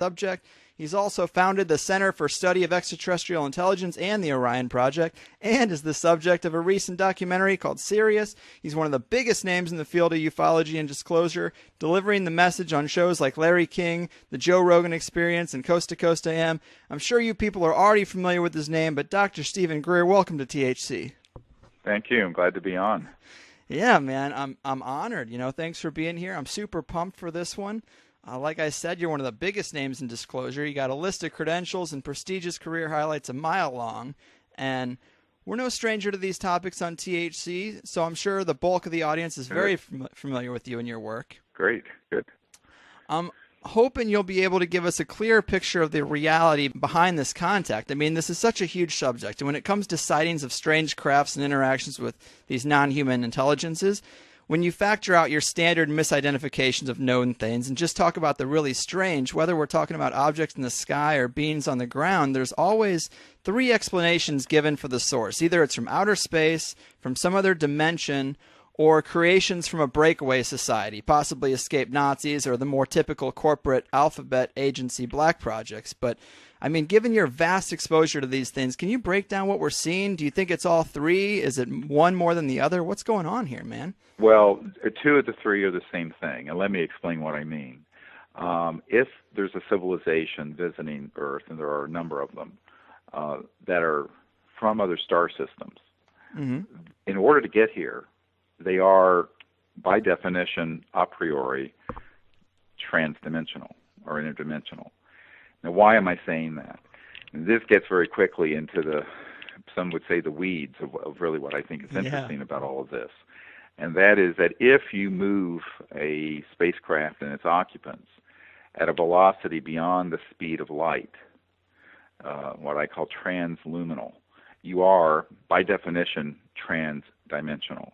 subject. He's also founded the Center for Study of Extraterrestrial Intelligence and the Orion Project, and is the subject of a recent documentary called Sirius. He's one of the biggest names in the field of ufology and disclosure, delivering the message on shows like Larry King, The Joe Rogan Experience, and Coast to Coast AM. I'm sure you people are already familiar with his name, but Dr. Stephen Greer, welcome to THC. Thank you. I'm glad to be on. Yeah, man, I'm honored. Thanks for being here. I'm super pumped for this one. Like I said, you're one of the biggest names in disclosure. You got a list of credentials and prestigious career highlights a mile long, and we're no stranger to these topics on THC, so I'm sure the bulk of the audience is very familiar with you and your work. Great, good. I'm hoping you'll be able to give us a clear picture of the reality behind this contact. I mean, this is such a huge subject, and when it comes to sightings of strange crafts and interactions with these non-human intelligences, when you factor out your standard misidentifications of known things and just talk about the really strange, whether we're talking about objects in the sky or beings on the ground, there's always three explanations given for the source. Either it's from outer space, from some other dimension, or creations from a breakaway society, possibly escaped Nazis or the more typical corporate alphabet agency black projects. But I mean, given your vast exposure to these things, can you break down what we're seeing? Do you think it's all three? Is it one more than the other? What's going on here, man? Well, two of the three are the same thing, and let me explain what I mean. If there's a civilization visiting Earth, and there are a number of them, that are from other star systems, in order to get here, they are, by definition, a priori, transdimensional or interdimensional. Now, why am I saying that? And this gets very quickly into some would say the weeds of really what I think is interesting about all of this. And that is that if you move a spacecraft and its occupants at a velocity beyond the speed of light, what I call transluminal, you are, by definition, transdimensional.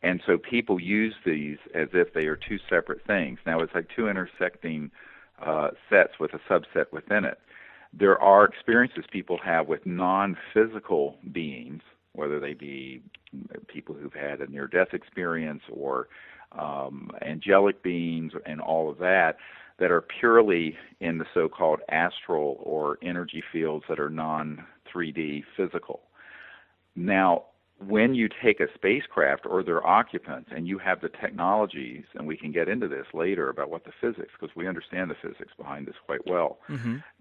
And so people use these as if they are two separate things. Now, it's like two intersecting sets with a subset within it. There are experiences people have with non-physical beings, whether they be people who've had a near-death experience or angelic beings and all of that, that are purely in the so-called astral or energy fields that are non-3D physical. Now, when you take a spacecraft or their occupants and you have the technologies, and we can get into this later about what the physics, because we understand the physics behind this quite well,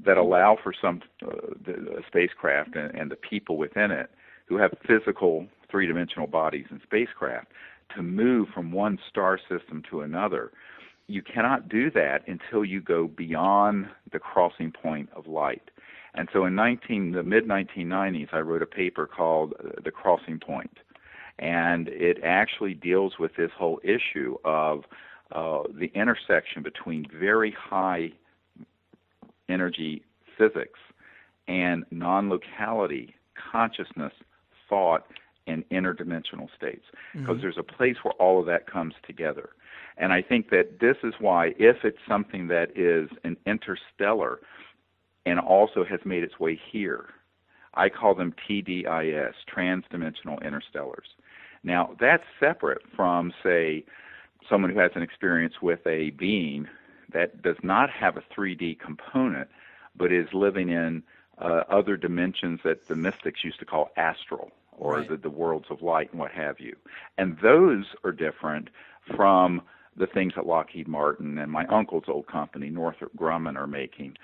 that allow for the spacecraft and the people within it who have physical three-dimensional bodies and spacecraft to move from one star system to another. You cannot do that until you go beyond the crossing point of light. And so in the mid-1990s, I wrote a paper called The Crossing Point, and it actually deals with this whole issue of the intersection between very high energy physics and non-locality, consciousness, thought, and interdimensional states, because there's a place where all of that comes together. And I think that this is why, if it's something that is an interstellar and also has made its way here, I call them TDIS, transdimensional interstellars. Now, that's separate from, say, someone who has an experience with a being that does not have a 3D component, but is living in other dimensions that the mystics used to call astral, or the worlds of light and what have you. And those are different from the things that Lockheed Martin and my uncle's old company, Northrop Grumman, are making.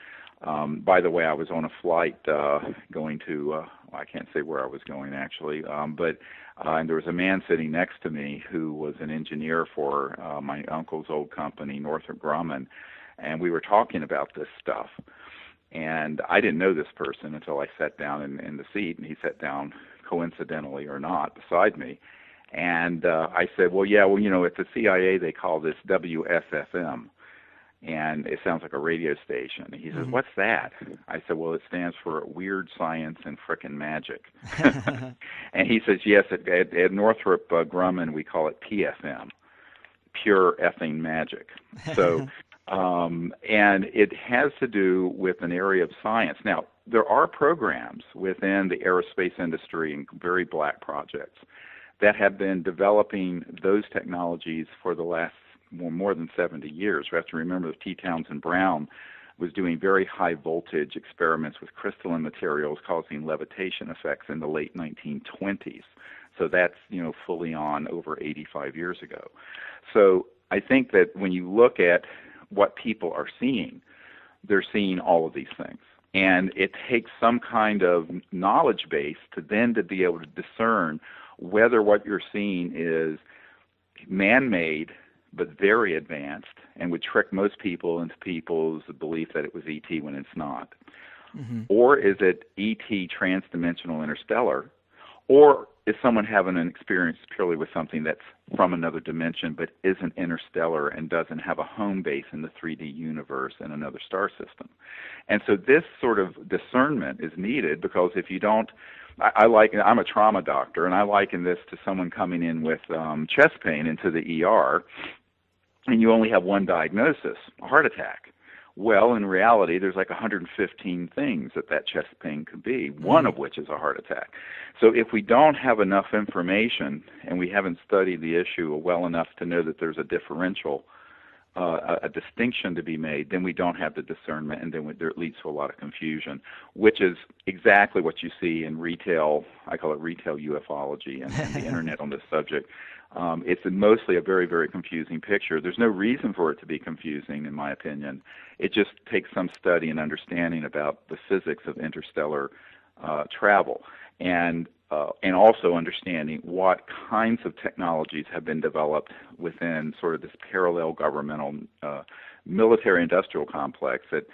By the way, I was on a flight going to, I can't say where I was going actually, but and there was a man sitting next to me who was an engineer for my uncle's old company, Northrop Grumman, and we were talking about this stuff. And I didn't know this person until I sat down in the seat, and he sat down, coincidentally or not, beside me. And I said, well, at the CIA they call this WSFM. And it sounds like a radio station. And he says, what's that? I said, well, it stands for Weird Science and Frickin' Magic. And he says, yes, at Northrop Grumman, we call it PFM, Pure Effing Magic. So, and it has to do with an area of science. Now, there are programs within the aerospace industry and very black projects that have been developing those technologies for the last more than 70 years. We have to remember that T. Townsend Brown was doing very high voltage experiments with crystalline materials causing levitation effects in the late 1920s. So that's, fully on over 85 years ago. So I think that when you look at what people are seeing, they're seeing all of these things. And it takes some kind of knowledge base to be able to discern whether what you're seeing is man-made but very advanced and would trick most people into people's belief that it was ET when it's not. Mm-hmm. Or is it ET transdimensional interstellar? Or is someone having an experience purely with something that's from another dimension but isn't interstellar and doesn't have a home base in the 3D universe in another star system? And so this sort of discernment is needed, because if you don't, I'm a trauma doctor, and I liken this to someone coming in with chest pain into the ER, and you only have one diagnosis, a heart attack. Well, in reality, there's like 115 things that chest pain could be, one of which is a heart attack. So if we don't have enough information and we haven't studied the issue well enough to know that there's a differential, a distinction to be made, then we don't have the discernment, and then it leads to a lot of confusion, which is exactly what you see in retail. I call it retail ufology and the internet on this subject. It's mostly a very, very confusing picture. There's no reason for it to be confusing, in my opinion. It just takes some study and understanding about the physics of interstellar travel, and also understanding what kinds of technologies have been developed within sort of this parallel governmental military-industrial complex that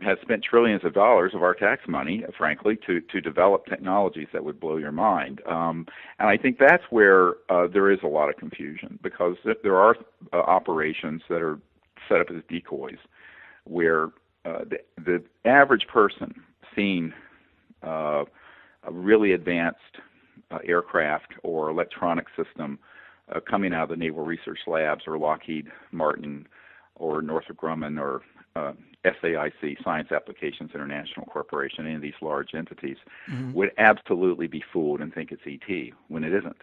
has spent trillions of dollars of our tax money, frankly, to develop technologies that would blow your mind. And I think that's where there is a lot of confusion, because there are operations that are set up as decoys, where the average person seeing a really advanced aircraft or electronic system coming out of the Naval Research Labs or Lockheed Martin or Northrop Grumman or SAIC, Science Applications International Corporation, any of these large entities, would absolutely be fooled and think it's ET when it isn't.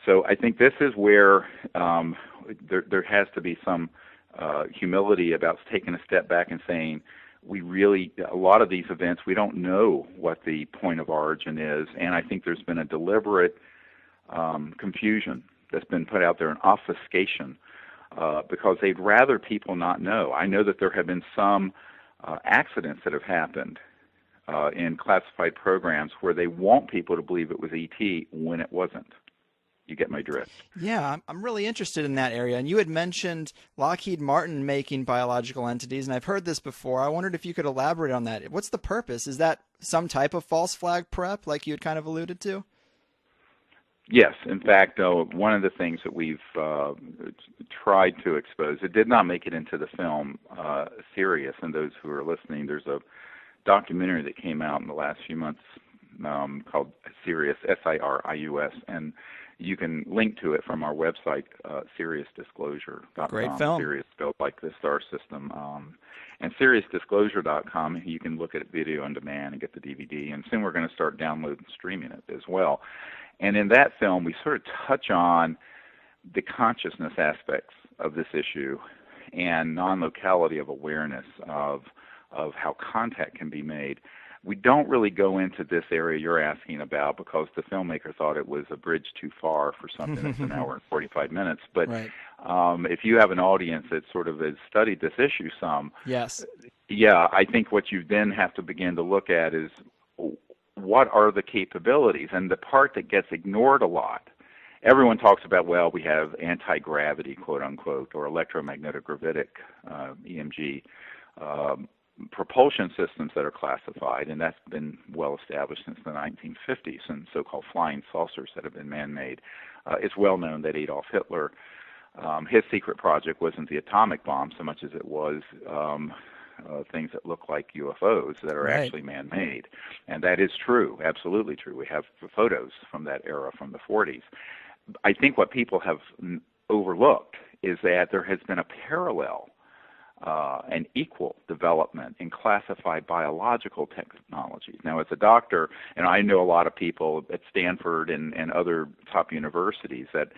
So I think this is where there has to be some humility about taking a step back and saying, a lot of these events, we don't know what the point of origin is, and I think there's been a deliberate confusion that's been put out there, an obfuscation, because they'd rather people not know. I know that there have been some accidents that have happened in classified programs where they want people to believe it was ET when it wasn't. You get my drift? Yeah, I'm really interested in that area. And you had mentioned Lockheed Martin making biological entities, and I've heard this before. I wondered if you could elaborate on that. What's the purpose? Is that some type of false flag prep, like you had kind of alluded to? Yes. In fact, one of the things that we've tried to expose, it did not make it into the film Sirius, and those who are listening, there's a documentary that came out in the last few months called Sirius, SIRIUS, and you can link to it from our website, SiriusDisclosure.com. Great film. Sirius spelled like the star system. And SiriusDisclosure.com, you can look at video on demand and get the DVD. And soon we're going to start downloading and streaming it as well. And in that film, we sort of touch on the consciousness aspects of this issue and non-locality of awareness of how contact can be made. We don't really go into this area you're asking about, because the filmmaker thought it was a bridge too far for something that's an hour and 45 minutes. But right. If you have an audience that sort of has studied this issue some, yes, yeah, I think what you then have to begin to look at is what are the capabilities? And the part that gets ignored a lot, everyone talks about, well, we have anti-gravity, quote unquote, or electromagnetic EMG, propulsion systems that are classified, and that's been well established since the 1950s, and so-called flying saucers that have been man-made. It's well known that Adolf Hitler, his secret project wasn't the atomic bomb so much as it was things that look like UFOs that are right. actually man-made. And that is true, absolutely true. We have photos from that era from the 40s. I think what people have overlooked is that there has been a parallel and equal development in classified biological technologies. Now, as a doctor, and I know a lot of people at Stanford and other top universities that,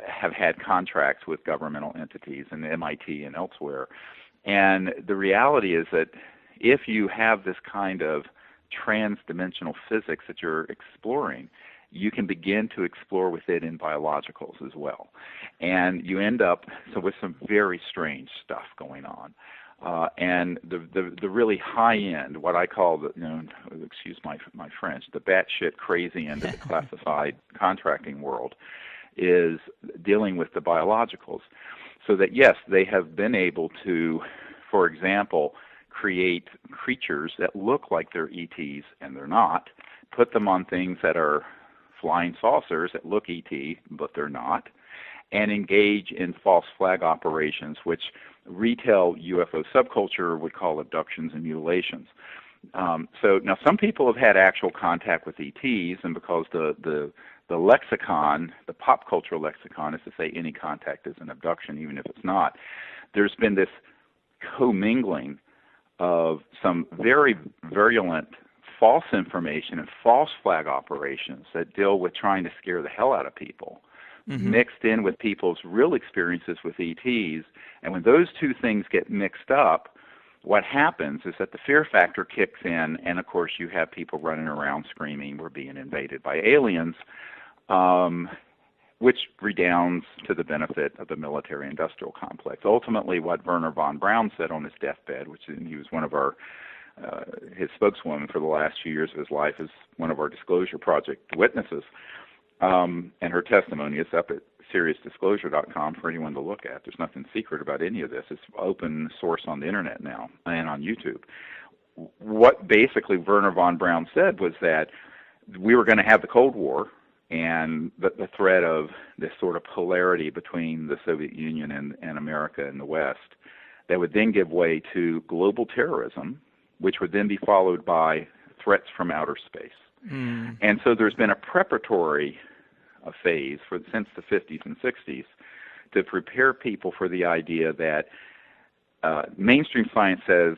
have had contracts with governmental entities and MIT and elsewhere, And the reality is that if you have this kind of trans-dimensional physics that you're exploring, you can begin to explore with it in biologicals as well. And you end up with some very strange stuff going on. And the really high end, what I call the, excuse my French, the batshit crazy end of the classified contracting world, is dealing with the biologicals. So that yes, they have been able to, for example, create creatures that look like they're ETs and they're not, put them on things that are flying saucers that look ET but they're not, and engage in false flag operations, which retail UFO subculture would call abductions and mutilations. So now some people have had actual contact with ETs, and because the lexicon, the pop culture lexicon, is to say any contact is an abduction, even if it's not, there's been this commingling of some very virulent false information and false flag operations that deal with trying to scare the hell out of people, mixed in with people's real experiences with ETs. And when those two things get mixed up, what happens is that the fear factor kicks in, and of course you have people running around screaming, we're being invaded by aliens, which redounds to the benefit of the military-industrial complex. Ultimately, what Werner von Braun said on his deathbed, which he was one of our his spokeswoman for the last few years of his life, is one of our Disclosure Project witnesses, and her testimony is up at SeriousDisclosure.com for anyone to look at. There's nothing secret about any of this. It's open source on the internet now and on YouTube. What basically Werner von Braun said was that we were going to have the Cold War, and the threat of this sort of polarity between the Soviet Union and America and the West, that would then give way to global terrorism, which would then be followed by threats from outer space. And so there's been a preparatory phase since the 50s and 60s to prepare people for the idea that mainstream science says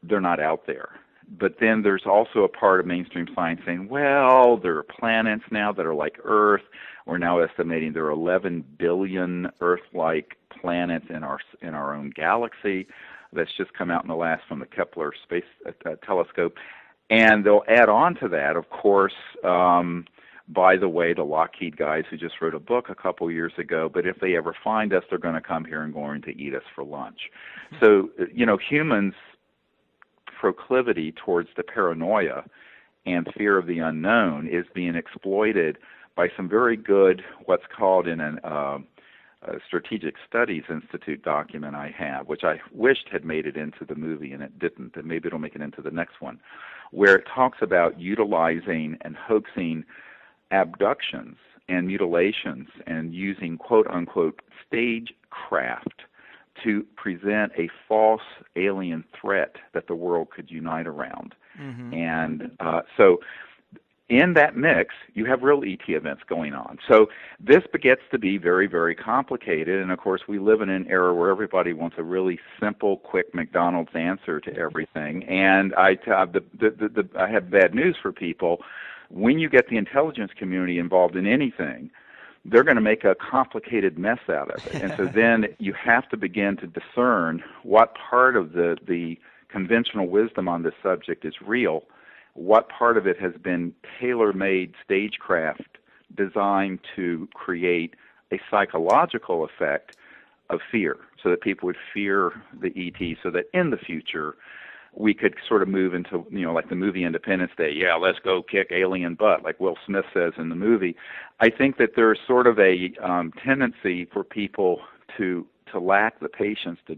they're not out there. But then there's also a part of mainstream science saying, well, there are planets now that are like Earth. We're now estimating there are 11 billion Earth-like planets in our own galaxy. That's just come out in the last from the Kepler Space Telescope. And they'll add on to that, of course, by the way, the Lockheed guys who just wrote a book a couple years ago, but if they ever find us, they're going to come here and going to eat us for lunch. So, humans' proclivity towards the paranoia and fear of the unknown is being exploited by some very good, what's called in a Strategic Studies Institute document I have, which I wished had made it into the movie and it didn't, and maybe it'll make it into the next one, where it talks about utilizing and hoaxing abductions and mutilations and using quote-unquote stagecraft to present a false alien threat that the world could unite around. And so in that mix, you have real ET events going on. So this begets to be very, very complicated. And, of course, we live in an era where everybody wants a really simple, quick McDonald's answer to everything. And I have bad news for people. When you get the intelligence community involved in anything, they're going to make a complicated mess out of it. And so then you have to begin to discern what part of the conventional wisdom on this subject is real, what part of it has been tailor-made stagecraft designed to create a psychological effect of fear, so that people would fear the ET, so that in the future we could sort of move into, like the movie Independence Day, yeah, let's go kick alien butt, like Will Smith says in the movie. I think that there's sort of a tendency for people to lack the patience to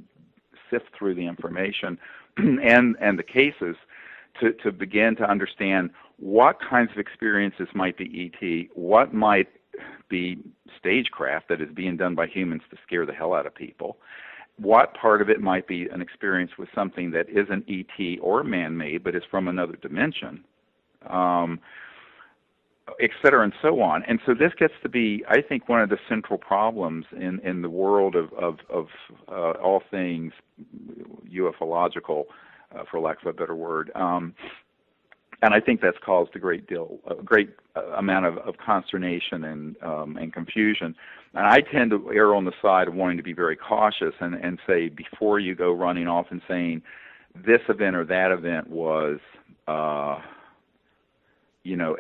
sift through the information and the cases to begin to understand what kinds of experiences might be ET, what might be stagecraft that is being done by humans to scare the hell out of people, what part of it might be an experience with something that isn't ET or man-made but is from another dimension, et cetera, and so on. And so this gets to be, I think, one of the central problems in the world of all things ufological, for lack of a better word. And I think that's caused a great amount of consternation and confusion. And I tend to err on the side of wanting to be very cautious and say, before you go running off and saying this event or that event was,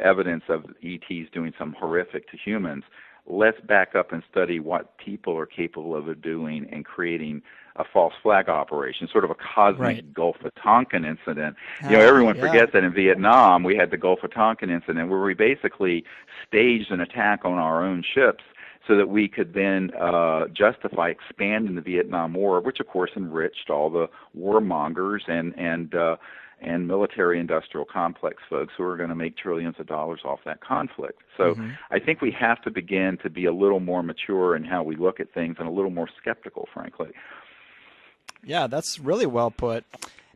evidence of ETs doing something horrific to humans, let's back up and study what people are capable of doing and creating a false flag operation, sort of a cosmic Gulf of Tonkin incident. Everyone forgets that in Vietnam we had the Gulf of Tonkin incident where we basically staged an attack on our own ships so that we could then justify expanding the Vietnam War, which of course enriched all the warmongers and military-industrial complex folks who are going to make trillions of dollars off that conflict. So I think we have to begin to be a little more mature in how we look at things and a little more skeptical, frankly. Yeah, that's really well put.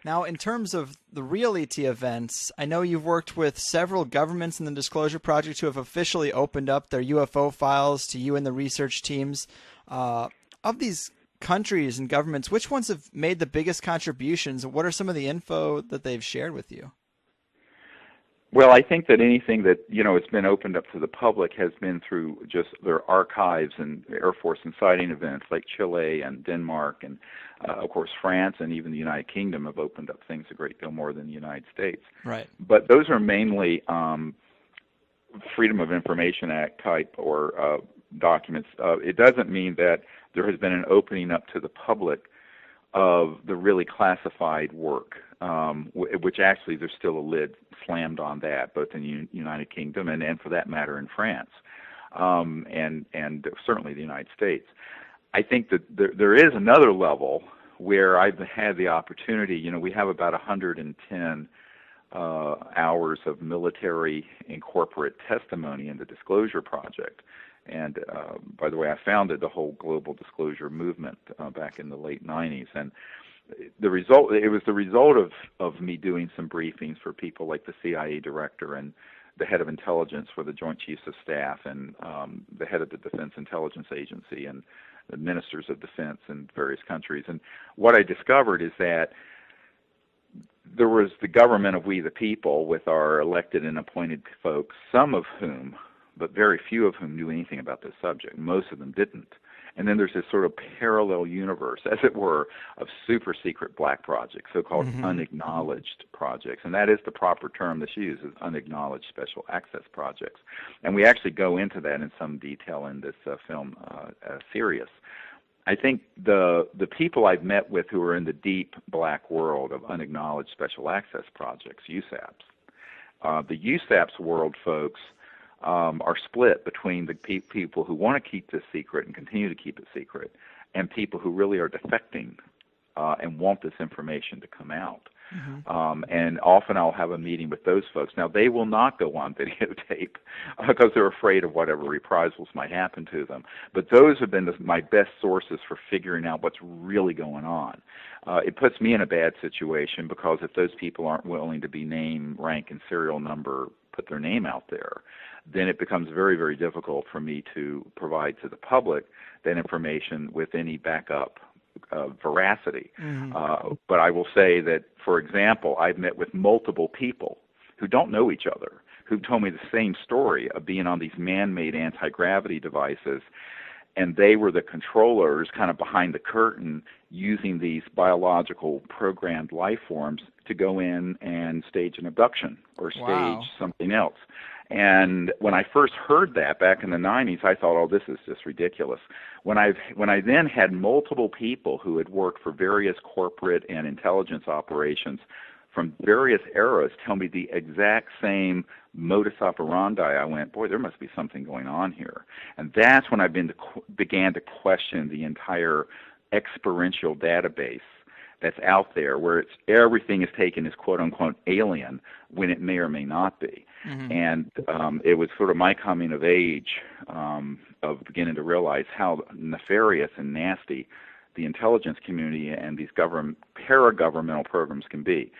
Now, in terms of the real ET events, I know you've worked with several governments in the Disclosure Project who have officially opened up their UFO files to you and the research teams. Of these countries and governments, which ones have made the biggest contributions, and what are some of the info that they've shared with you? Well, I think that anything that, it's been opened up to the public has been through just their archives and Air Force and sighting events like Chile and Denmark and, of course, France and even the United Kingdom have opened up things a great deal more than the United States. Right. But those are mainly Freedom of Information Act type or documents. It doesn't mean that there has been an opening up to the public of the really classified work, which actually there's still a lid slammed on that, both in the United Kingdom and for that matter in France, and certainly the United States. I think that there is another level where I've had the opportunity. We have about 110 hours of military and corporate testimony in the Disclosure Project. And by the way, I founded the whole global disclosure movement back in the late 90s. And it was the result of me doing some briefings for people like the CIA director and the head of intelligence for the Joint Chiefs of Staff and the head of the Defense Intelligence Agency and the ministers of defense in various countries. And what I discovered is that there was the government of we the people with our elected and appointed folks, some of whom, but very few of whom knew anything about this subject. Most of them didn't. And then there's this sort of parallel universe, as it were, of super secret black projects, so-called unacknowledged projects. And that is the proper term that's used, is unacknowledged special access projects. And we actually go into that in some detail in this film, Sirius. I think the people I've met with who are in the deep black world of unacknowledged special access projects, USAPs, the USAPs world folks are split between the people who want to keep this secret and continue to keep it secret and people who really are defecting and want this information to come out. And often I'll have a meeting with those folks. Now, they will not go on videotape because they're afraid of whatever reprisals might happen to them. But those have been my best sources for figuring out what's really going on. It puts me in a bad situation because if those people aren't willing to be name, rank, and serial number, put their name out there, then it becomes very, very difficult for me to provide to the public that information with any backup veracity. But I will say that, for example, I've met with multiple people who don't know each other, who told me the same story of being on these man-made anti-gravity devices, and they were the controllers kind of behind the curtain using these biological programmed life forms to go in and stage an abduction or stage something else. And when I first heard that back in the 90s, I thought, oh, this is just ridiculous. When I then had multiple people who had worked for various corporate and intelligence operations from various eras tell me the exact same modus operandi, I went, boy, there must be something going on here. And that's when I began to question the entire experiential database that's out there, where everything is taken as quote-unquote alien when it may or may not be. And it was sort of my coming of age of beginning to realize how nefarious and nasty the intelligence community and these para-governmental programs can be.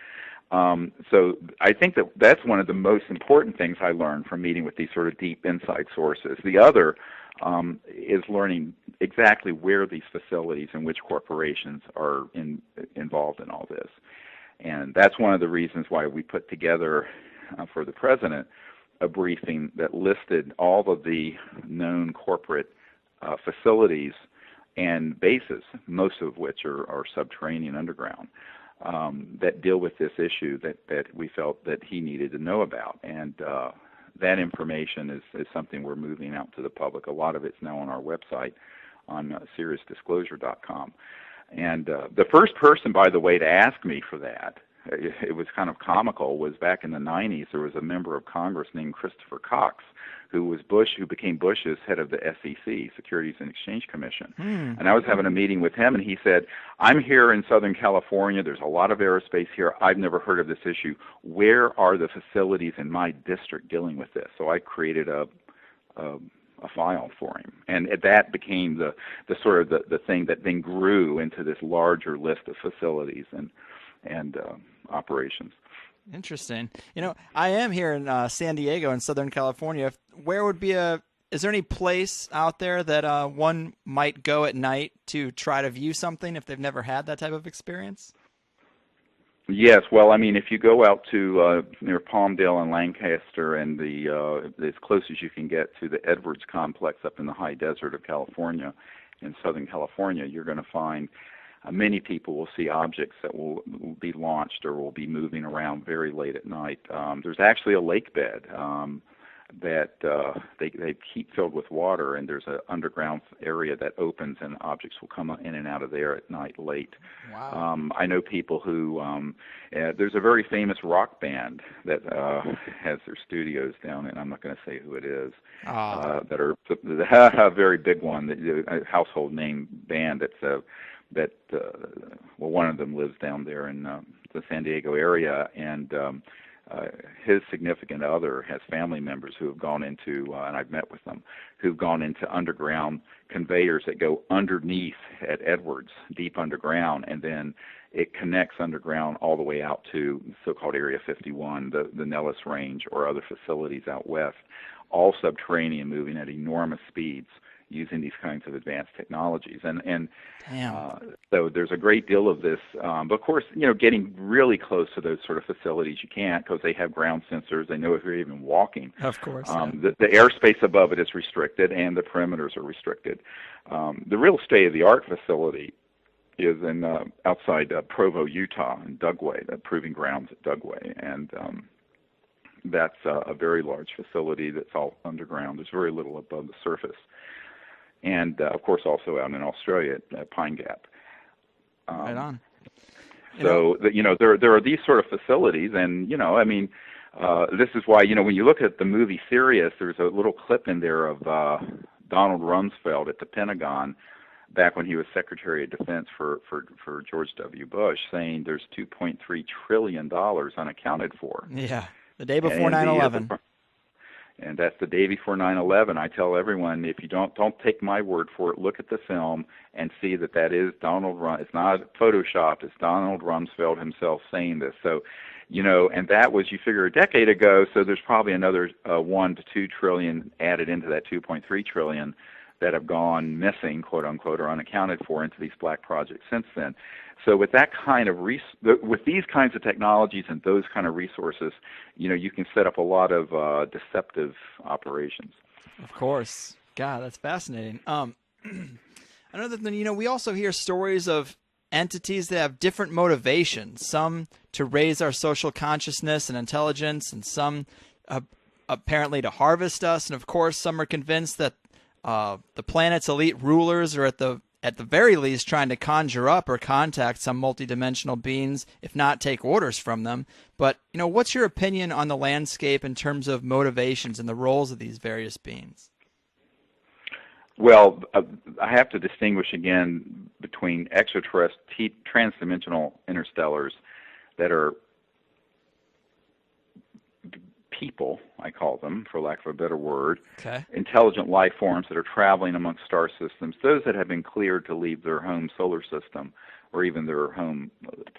So I think that's one of the most important things I learned from meeting with these sort of deep inside sources. The other is learning exactly where these facilities and which corporations are involved in all this. And that's one of the reasons why we put together for the president a briefing that listed all of the known corporate facilities and bases, most of which are subterranean underground, that deal with this issue that we felt that he needed to know about. And that information is something we're moving out to the public. A lot of it's now on our website on seriousdisclosure.com. And the first person, by the way, to ask me for that, it was kind of comical, was back in the 90s. There was a member of Congress named Christopher Cox who became Bush's head of the SEC, Securities and Exchange Commission. And I was having a meeting with him, and he said, I'm here in Southern California. There's a lot of aerospace here. I've never heard of this issue. Where are the facilities in my district dealing with this? So I created a file for him, and that became the sort of the thing that then grew into this larger list of facilities and operations. Interesting. I am here in San Diego in Southern California. Where would be is there any place out there that one might go at night to try to view something if they've never had that type of experience? Yes, well, I mean, if you go out to near Palmdale and Lancaster and as close as you can get to the Edwards complex up in the high desert of California, in Southern California, you're going to find many people will see objects that will be launched or will be moving around very late at night. There's actually a lake bed that they keep filled with water, and there's an underground area that opens, and objects will come in and out of there at night late. Wow. I know people who there's a very famous rock band that has their studios down, and I'm not going to say who it is, that are a very big one, a household name band well, one of them lives down there in the San Diego area, and his significant other has family members who have gone into, and I've met with them, who've gone into underground conveyors that go underneath at Edwards, deep underground, and then it connects underground all the way out to so-called Area 51, the Nellis Range, or other facilities out west, all subterranean, moving at enormous speeds, using these kinds of advanced technologies. And so there's a great deal of this. But of course, getting really close to those sort of facilities, you can't, because they have ground sensors. They know if you're even walking. Of course. The airspace above it is restricted, and the perimeters are restricted. The real state-of-the-art facility is in outside Provo, Utah, in Dugway, the proving grounds at Dugway. And that's a very large facility that's all underground. There's very little above the surface. And, of course, also out in Australia at Pine Gap. Right on. So, there are these sort of facilities, and, this is why, when you look at the movie Sirius, there's a little clip in there of Donald Rumsfeld at the Pentagon back when he was Secretary of Defense for George W. Bush, saying there's $2.3 trillion unaccounted for. Yeah, the day before 9/11. And that's the day before 9/11. I tell everyone, if you don't take my word for it, look at the film and see that is Donald It's not photoshopped. It's Donald Rumsfeld himself saying this. So, and that was, you figure, a decade ago. So there's probably another 1 to 2 trillion added into that 2.3 trillion that have gone missing, quote unquote, or unaccounted for into these black projects since then. So with that kind of with these kinds of technologies and those kind of resources, you can set up a lot of deceptive operations. Of course. God, that's fascinating. Another thing, we also hear stories of entities that have different motivations, some to raise our social consciousness and intelligence, and some apparently to harvest us. And of course, some are convinced that the planet's elite rulers are at the very least trying to conjure up or contact some multidimensional beings, if not take orders from them. But, what's your opinion on the landscape in terms of motivations and the roles of these various beings? Well, I have to distinguish again between extraterrestrial, transdimensional interstellars that are people, I call them, for lack of a better word, intelligent life forms that are traveling amongst star systems, those that have been cleared to leave their home solar system or even their home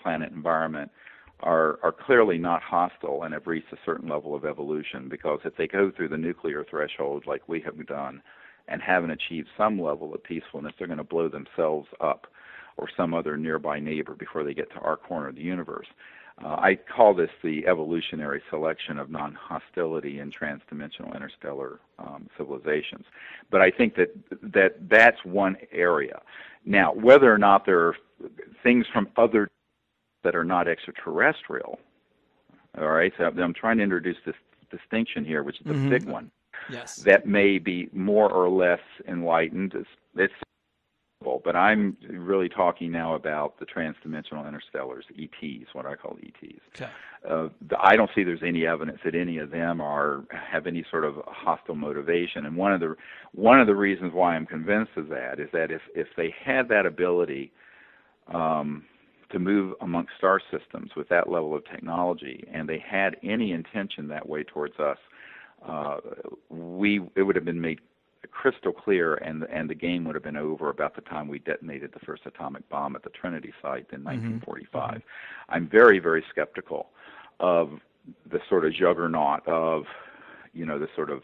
planet environment are clearly not hostile and have reached a certain level of evolution, because if they go through the nuclear threshold like we have done and haven't achieved some level of peacefulness, they're going to blow themselves up or some other nearby neighbor before they get to our corner of the universe. I call this the evolutionary selection of non-hostility in transdimensional interstellar civilizations. But I think that's one area. Now, whether or not there are things from other that are not extraterrestrial, all right, so I'm trying to introduce this distinction here, which is a big one. Yes. That may be more or less enlightened. It's but I'm really talking now about the transdimensional interstellars, ETs, what I call ETs. Okay. I don't see there's any evidence that any of them have any sort of hostile motivation. And one of the reasons why I'm convinced of that is that if they had that ability to move amongst star systems with that level of technology, and they had any intention that way towards us, it would have been made crystal clear, and the game would have been over about the time we detonated the first atomic bomb at the Trinity site in 1945. Mm-hmm. I'm very, very skeptical of the sort of juggernaut of, the sort of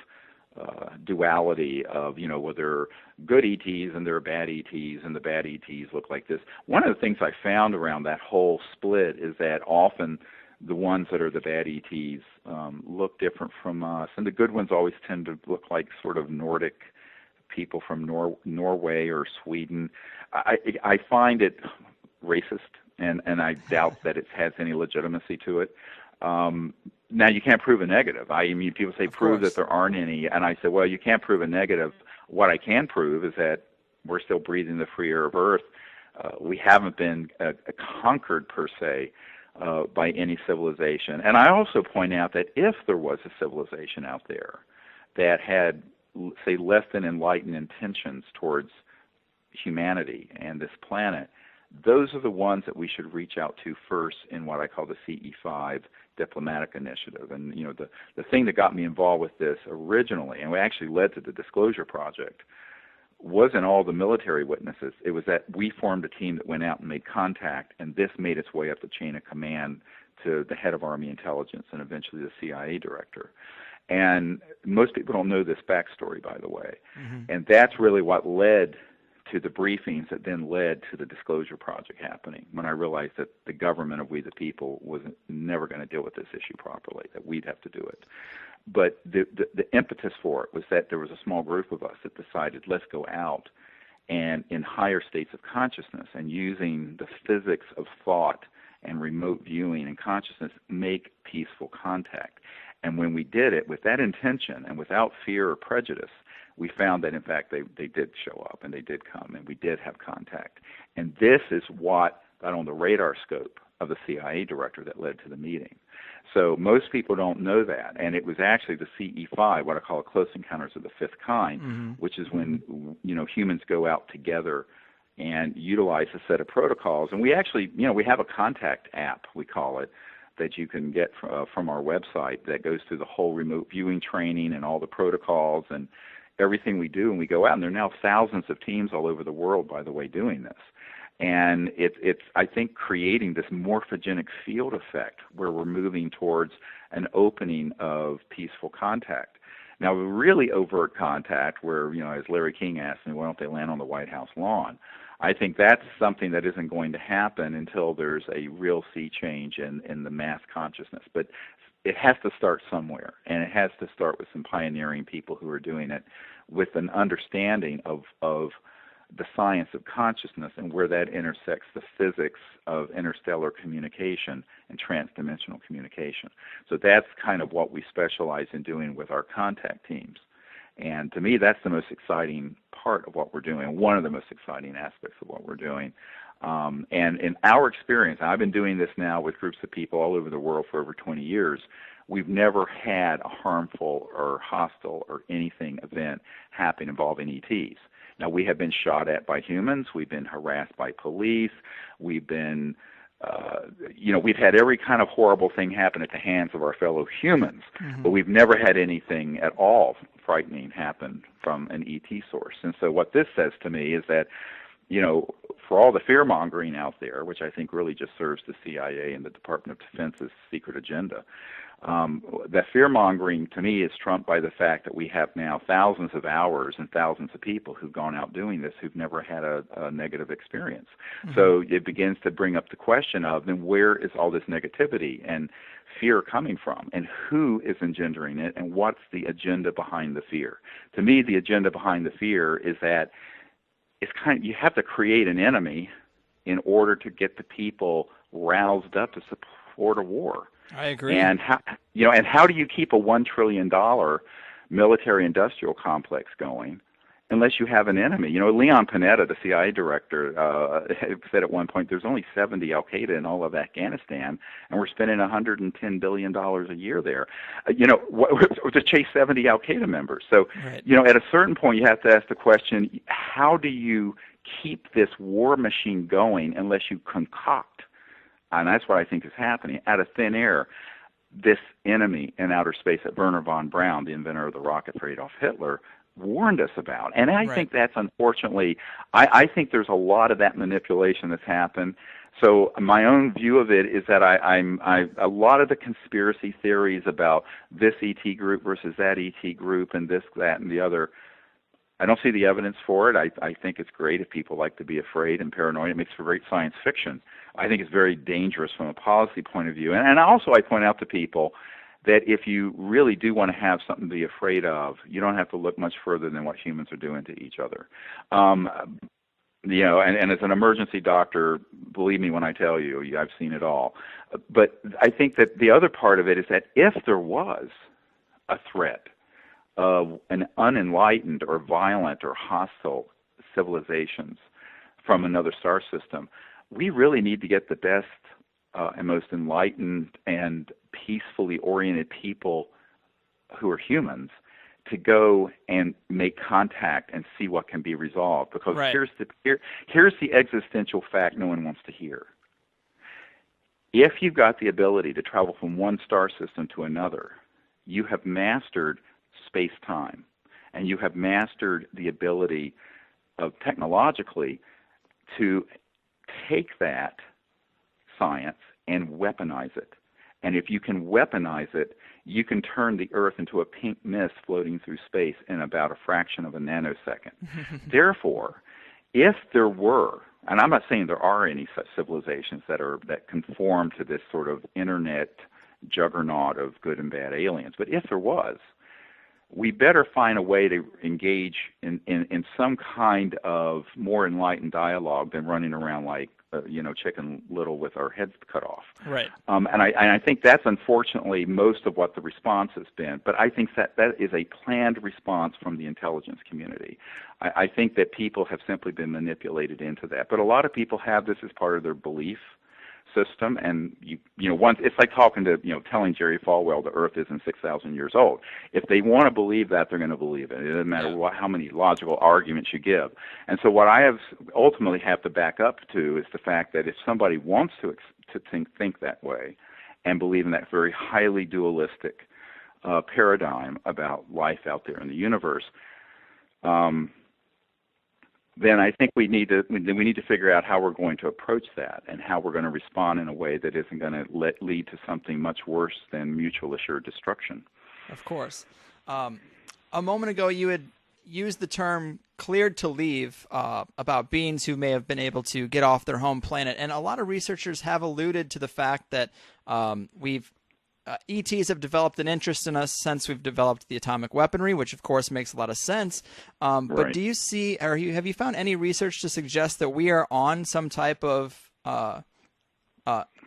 duality of, well, there are good ETs and there are bad ETs, and the bad ETs look like this. One of the things I found around that whole split is that often the ones that are the bad ETs look different from us, and the good ones always tend to look like sort of Nordic people from Norway or Sweden. I find it racist, and I doubt that it has any legitimacy to it. Now, you can't prove a negative. I mean, people say prove that there aren't any, and I say, well, you can't prove a negative. What I can prove is that we're still breathing the free air of Earth. We haven't been conquered, per se, by any civilization. And I also point out that if there was a civilization out there that had, say, less than enlightened intentions towards humanity and this planet, those are the ones that we should reach out to first in what I call the CE5 diplomatic initiative. And, the thing that got me involved with this originally, and actually led to the Disclosure Project, wasn't all the military witnesses. It was that we formed a team that went out and made contact, and this made its way up the chain of command to the head of Army Intelligence and eventually the CIA director. And most people don't know this backstory, by the way. Mm-hmm. And that's really what led to the briefings that then led to the Disclosure Project happening, when I realized that the government of we the people was never going to deal with this issue properly, that we'd have to do it. But the impetus for it was that there was a small group of us that decided, let's go out and in higher states of consciousness and using the physics of thought and remote viewing and consciousness, make peaceful contact. And when we did it with that intention and without fear or prejudice, we found that, in fact, they did show up and they did come and we did have contact. And this is what got on the radar scope of the CIA director that led to the meeting. So most people don't know that. And it was actually the CE5, what I call Close Encounters of the Fifth Kind, mm-hmm. which is when, humans go out together and utilize a set of protocols. And we actually, we have a contact app, we call it, that you can get from our website that goes through the whole remote viewing training and all the protocols and everything we do. And we go out, and there are now thousands of teams all over the world, by the way, doing this. And it's I think, creating this morphogenic field effect where we're moving towards an opening of peaceful contact. Now, really overt contact where, as Larry King asked me, why don't they land on the White House lawn? I think that's something that isn't going to happen until there's a real sea change in the mass consciousness. But it has to start somewhere, and it has to start with some pioneering people who are doing it with an understanding of the science of consciousness and where that intersects the physics of interstellar communication and transdimensional communication. So that's kind of what we specialize in doing with our contact teams. And to me, that's the most exciting part of what we're doing, one of the most exciting aspects of what we're doing. And in our experience, I've been doing this now with groups of people all over the world for over 20 years, we've never had a harmful or hostile or anything event happen involving ETs. Now, we have been shot at by humans. We've been harassed by police. We've been, we've had every kind of horrible thing happen at the hands of our fellow humans, mm-hmm. but we've never had anything at all frightening happen from an ET source. And so what this says to me is that for all the fear mongering out there, which I think really just serves the CIA and the Department of Defense's secret agenda, that fear mongering to me is trumped by the fact that we have now thousands of hours and thousands of people who've gone out doing this who've never had a negative experience. Mm-hmm. So it begins to bring up the question of, then where is all this negativity and fear coming from, and who is engendering it, and what's the agenda behind the fear? To me, the agenda behind the fear is that you have to create an enemy in order to get the people roused up to support a war. I agree. And how do you keep a $1 trillion military-industrial complex going unless you have an enemy? Leon Panetta, the CIA director, said at one point there's only 70 Al-Qaeda in all of Afghanistan, and we're spending $110 billion a year there, to chase 70 Al-Qaeda members. So, right. At a certain point you have to ask the question, how do you keep this war machine going unless you concoct, and that's what I think is happening, out of thin air, this enemy in outer space that Werner von Braun, the inventor of the rocket for Adolf Hitler, warned us about. And I think that's unfortunately, I think there's a lot of that manipulation that's happened. So my own view of it is that a lot of the conspiracy theories about this ET group versus that ET group and this, that, and the other, I don't see the evidence for it. I think it's great if people like to be afraid and paranoid. It makes for great science fiction. I think it's very dangerous from a policy point of view. And also I point out to people that if you really do want to have something to be afraid of, you don't have to look much further than what humans are doing to each other. And as an emergency doctor, believe me when I tell you, I've seen it all. But I think that the other part of it is that if there was a threat of an unenlightened or violent or hostile civilizations from another star system, we really need to get the best and most enlightened and peacefully oriented people who are humans to go and make contact and see what can be resolved. Because here's the existential fact no one wants to hear. If you've got the ability to travel from one star system to another, you have mastered space-time, and you have mastered the ability of technologically to take that science and weaponize it. And if you can weaponize it, you can turn the Earth into a pink mist floating through space in about a fraction of a nanosecond. Therefore, if there were, and I'm not saying there are any such civilizations that conform to this sort of internet juggernaut of good and bad aliens, but if there was, we better find a way to engage in some kind of more enlightened dialogue than running around like Chicken Little with our heads cut off. Right. And I think that's unfortunately most of what the response has been. But I think that is a planned response from the intelligence community. I think that people have simply been manipulated into that. But a lot of people have this as part of their belief system, and once it's like telling Jerry Falwell the Earth isn't 6,000 years old. If they want to believe that, they're going to believe it. It doesn't matter how many logical arguments you give. And so what I ultimately have to back up to is the fact that if somebody wants to think that way and believe in that very highly dualistic paradigm about life out there in the universe, then I think we need to figure out how we're going to approach that and how we're going to respond in a way that isn't going to lead to something much worse than mutual assured destruction. Of course. A moment ago, you had used the term cleared to leave about beings who may have been able to get off their home planet. And a lot of researchers have alluded to the fact that ETs have developed an interest in us since we've developed the atomic weaponry, which of course makes a lot of sense. But do you see, or have you found any research to suggest that we are on some type of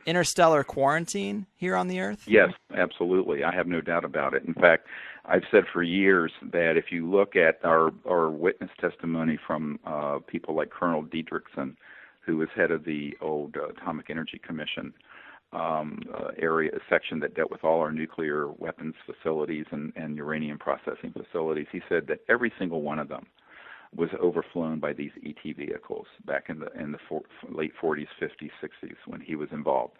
interstellar quarantine here on the Earth? Yes, absolutely. I have no doubt about it. In fact, I've said for years that if you look at our witness testimony from people like Colonel Diedrichson, who was head of the old Atomic Energy Commission, section that dealt with all our nuclear weapons facilities and uranium processing facilities, he said that every single one of them was overflown by these ET vehicles back in the late 40s, 50s, 60s when he was involved.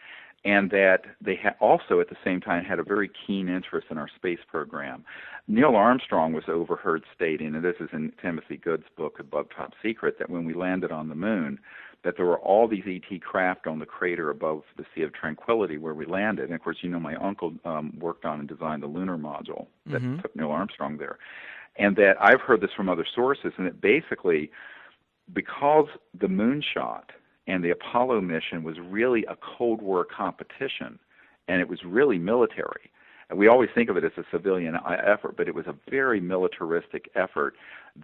and that they also at the same time had a very keen interest in our space program. Neil Armstrong was overheard stating, and this is in Timothy Good's book, Above Top Secret, that when we landed on the moon, that there were all these ET craft on the crater above the Sea of Tranquility where we landed. And of course, my uncle worked on and designed the lunar module that took Neil Armstrong there. And that I've heard this from other sources, and that basically, because the moonshot and the Apollo mission was really a Cold War competition, and it was really military. And we always think of it as a civilian effort, but it was a very militaristic effort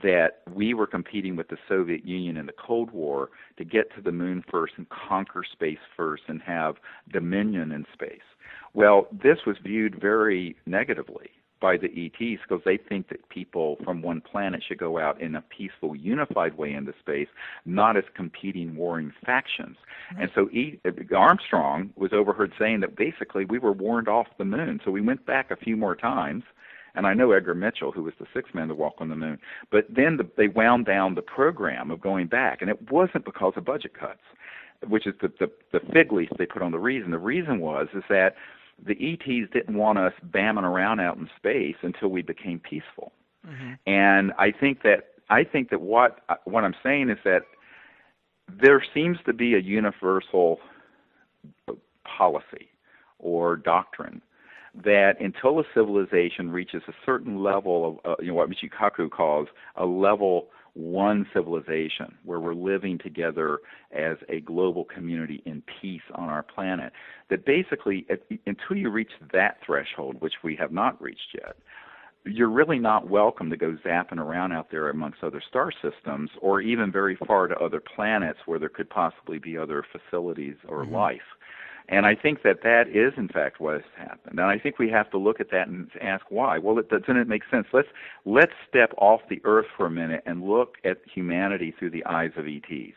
that we were competing with the Soviet Union in the Cold War to get to the moon first and conquer space first and have dominion in space. Well, this was viewed very negatively by the ETs because they think that people from one planet should go out in a peaceful, unified way into space, not as competing, warring factions. And so Armstrong was overheard saying that basically we were warned off the moon. So we went back a few more times, and I know Edgar Mitchell, who was the sixth man to walk on the moon, but then they wound down the program of going back, and it wasn't because of budget cuts, which is the fig leaf they put on the reason. The reason is that the ETs didn't want us bamming around out in space until we became peaceful. And I think that what I'm saying is that there seems to be a universal policy or doctrine that until a civilization reaches a certain level of what Michikaku calls a level 1 civilization, where we're living together as a global community in peace on our planet, that basically until you reach that threshold, which we have not reached yet, you're really not welcome to go zapping around out there amongst other star systems or even very far to other planets where there could possibly be other facilities or life. And I think that is, in fact, what has happened. And I think we have to look at that and ask why. Well, doesn't it make sense? Let's step off the Earth for a minute and look at humanity through the eyes of ETs.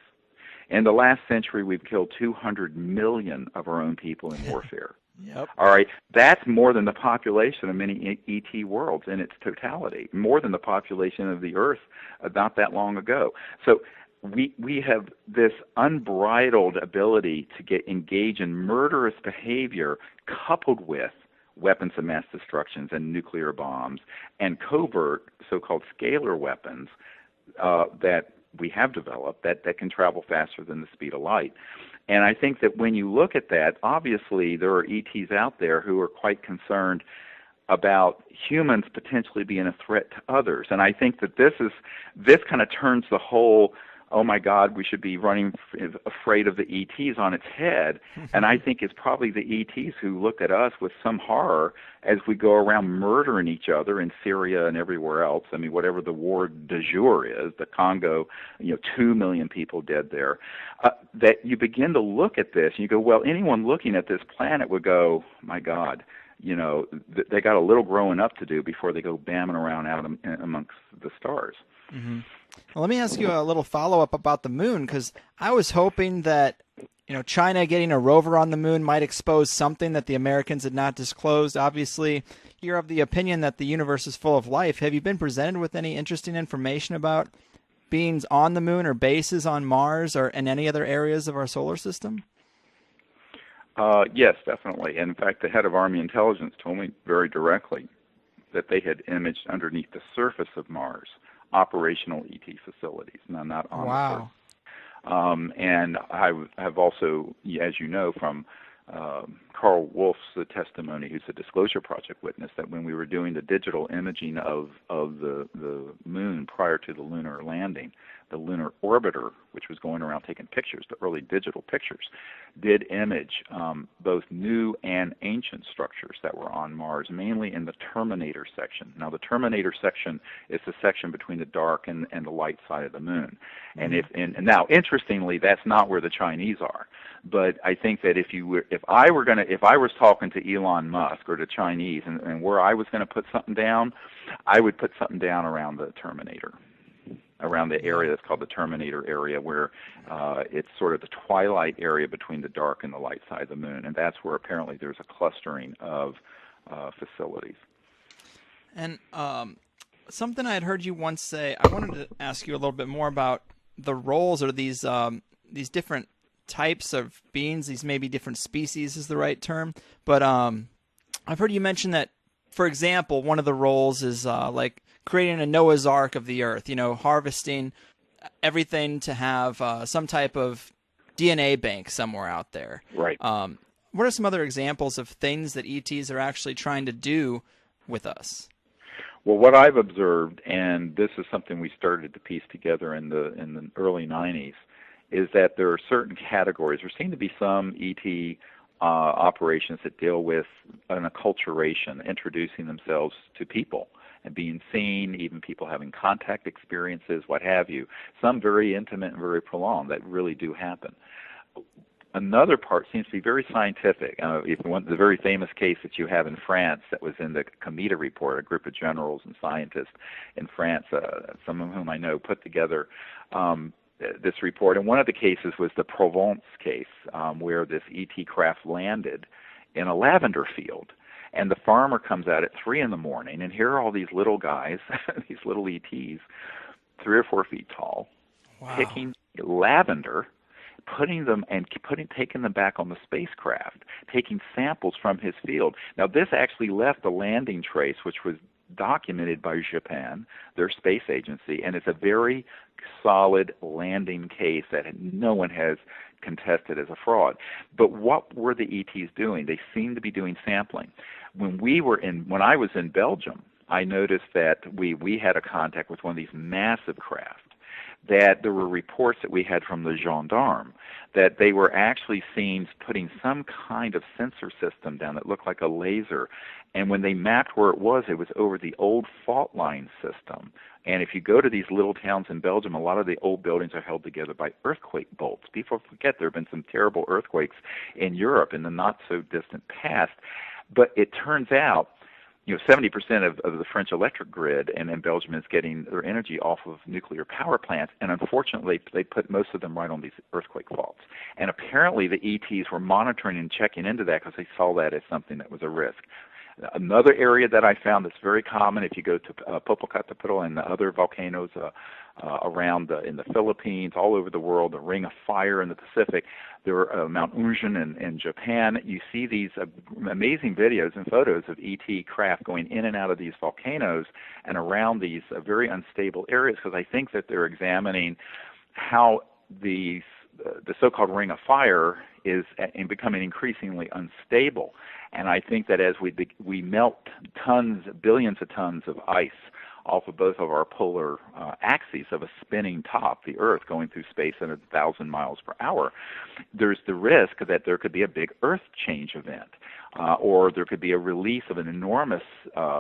In the last century, we've killed 200 million of our own people in warfare. Yep. All right, that's more than the population of many ET worlds in its totality, more than the population of the Earth not that long ago. So we have this unbridled ability to engage in murderous behavior coupled with weapons of mass destruction and nuclear bombs and covert so-called scalar weapons that we have developed that can travel faster than the speed of light. And I think that when you look at that, obviously there are ETs out there who are quite concerned about humans potentially being a threat to others. And I think that this kind of turns the whole, oh my God, we should be running afraid of the ETs on its head. And I think it's probably the ETs who look at us with some horror as we go around murdering each other in Syria and everywhere else. I mean, whatever the war du jour is, the Congo, 2 million people dead there, that you begin to look at this and you go, well, anyone looking at this planet would go, my God, they got a little growing up to do before they go bamming around out amongst the stars. Mm-hmm. Well, let me ask you a little follow-up about the moon, because I was hoping that China getting a rover on the moon might expose something that the Americans had not disclosed. Obviously, you're of the opinion that the universe is full of life. Have you been presented with any interesting information about beings on the moon or bases on Mars or in any other areas of our solar system? Yes, definitely. And in fact, the head of Army intelligence told me very directly that they had imaged underneath the surface of Mars operational ET facilities, not on the Earth. And I have also, as you know, from Carl Wolf's testimony, who's a Disclosure Project witness, that when we were doing the digital imaging of the moon prior to the lunar landing, the lunar orbiter, which was going around taking pictures, the early digital pictures, did image both new and ancient structures that were on Mars, mainly in the terminator section. Now, the terminator section is the section between the dark and the light side of the moon. Mm-hmm. And now, interestingly, that's not where the Chinese are. But I think that if I was talking to Elon Musk or the Chinese, and where I was going to put something down, I would put something down around the terminator, around the area that's called the terminator area, where it's sort of the twilight area between the dark and the light side of the moon, and that's where apparently there's a clustering of facilities. And something I had heard you once say, I wanted to ask you a little bit more about the roles or these different types of beings. These may be different species is the right term. But I've heard you mention that, for example, one of the roles is like creating a Noah's Ark of the Earth, harvesting everything to have some type of DNA bank somewhere out there. Right. What are some other examples of things that ETs are actually trying to do with us? Well, what I've observed, and this is something we started to piece together in the early 90s, is that there are certain categories. There seem to be some ET operations that deal with an acculturation, introducing themselves to people and being seen, even people having contact experiences, what have you. Some very intimate and very prolonged that really do happen. Another part seems to be very scientific. The very famous case that you have in France that was in the Cometa report, a group of generals and scientists in France, some of whom I know, put together this report. And one of the cases was the Provence case, where this ET craft landed in a lavender field. And the farmer comes out at 3 in the morning, and here are all these little guys, these little ETs, 3 or 4 feet tall, picking lavender, taking them back on the spacecraft, taking samples from his field. Now, this actually left a landing trace, which was documented by Japan, their space agency, and it's a very solid landing case that no one has contested as a fraud. But what were the ETs doing? They seemed to be doing sampling. When I was in Belgium, I noticed that we had a contact with one of these massive craft, that there were reports that we had from the gendarme that they were actually seen putting some kind of sensor system down that looked like a laser. And when they mapped where it was over the old fault line system. And if you go to these little towns in Belgium, a lot of the old buildings are held together by earthquake bolts. People forget there have been some terrible earthquakes in Europe in the not-so-distant past. But it turns out 70% of the French electric grid and Belgium is getting their energy off of nuclear power plants, and unfortunately they put most of them right on these earthquake faults. And apparently the ETs were monitoring and checking into that because they saw that as something that was a risk. Another area that I found that's very common, if you go to Popocatépetl and the other volcanoes around in the Philippines, all over the world, the Ring of Fire in the Pacific, there are Mount Unjin in Japan. You see these amazing videos and photos of ET craft going in and out of these volcanoes and around these very unstable areas, because I think that they're examining how the so-called Ring of Fire is becoming increasingly unstable. And I think that as we melt billions of tons of ice off of both of our polar axes of a spinning top, the Earth going through space at 1,000 miles per hour, there's the risk that there could be a big Earth change event, or there could be a release of an enormous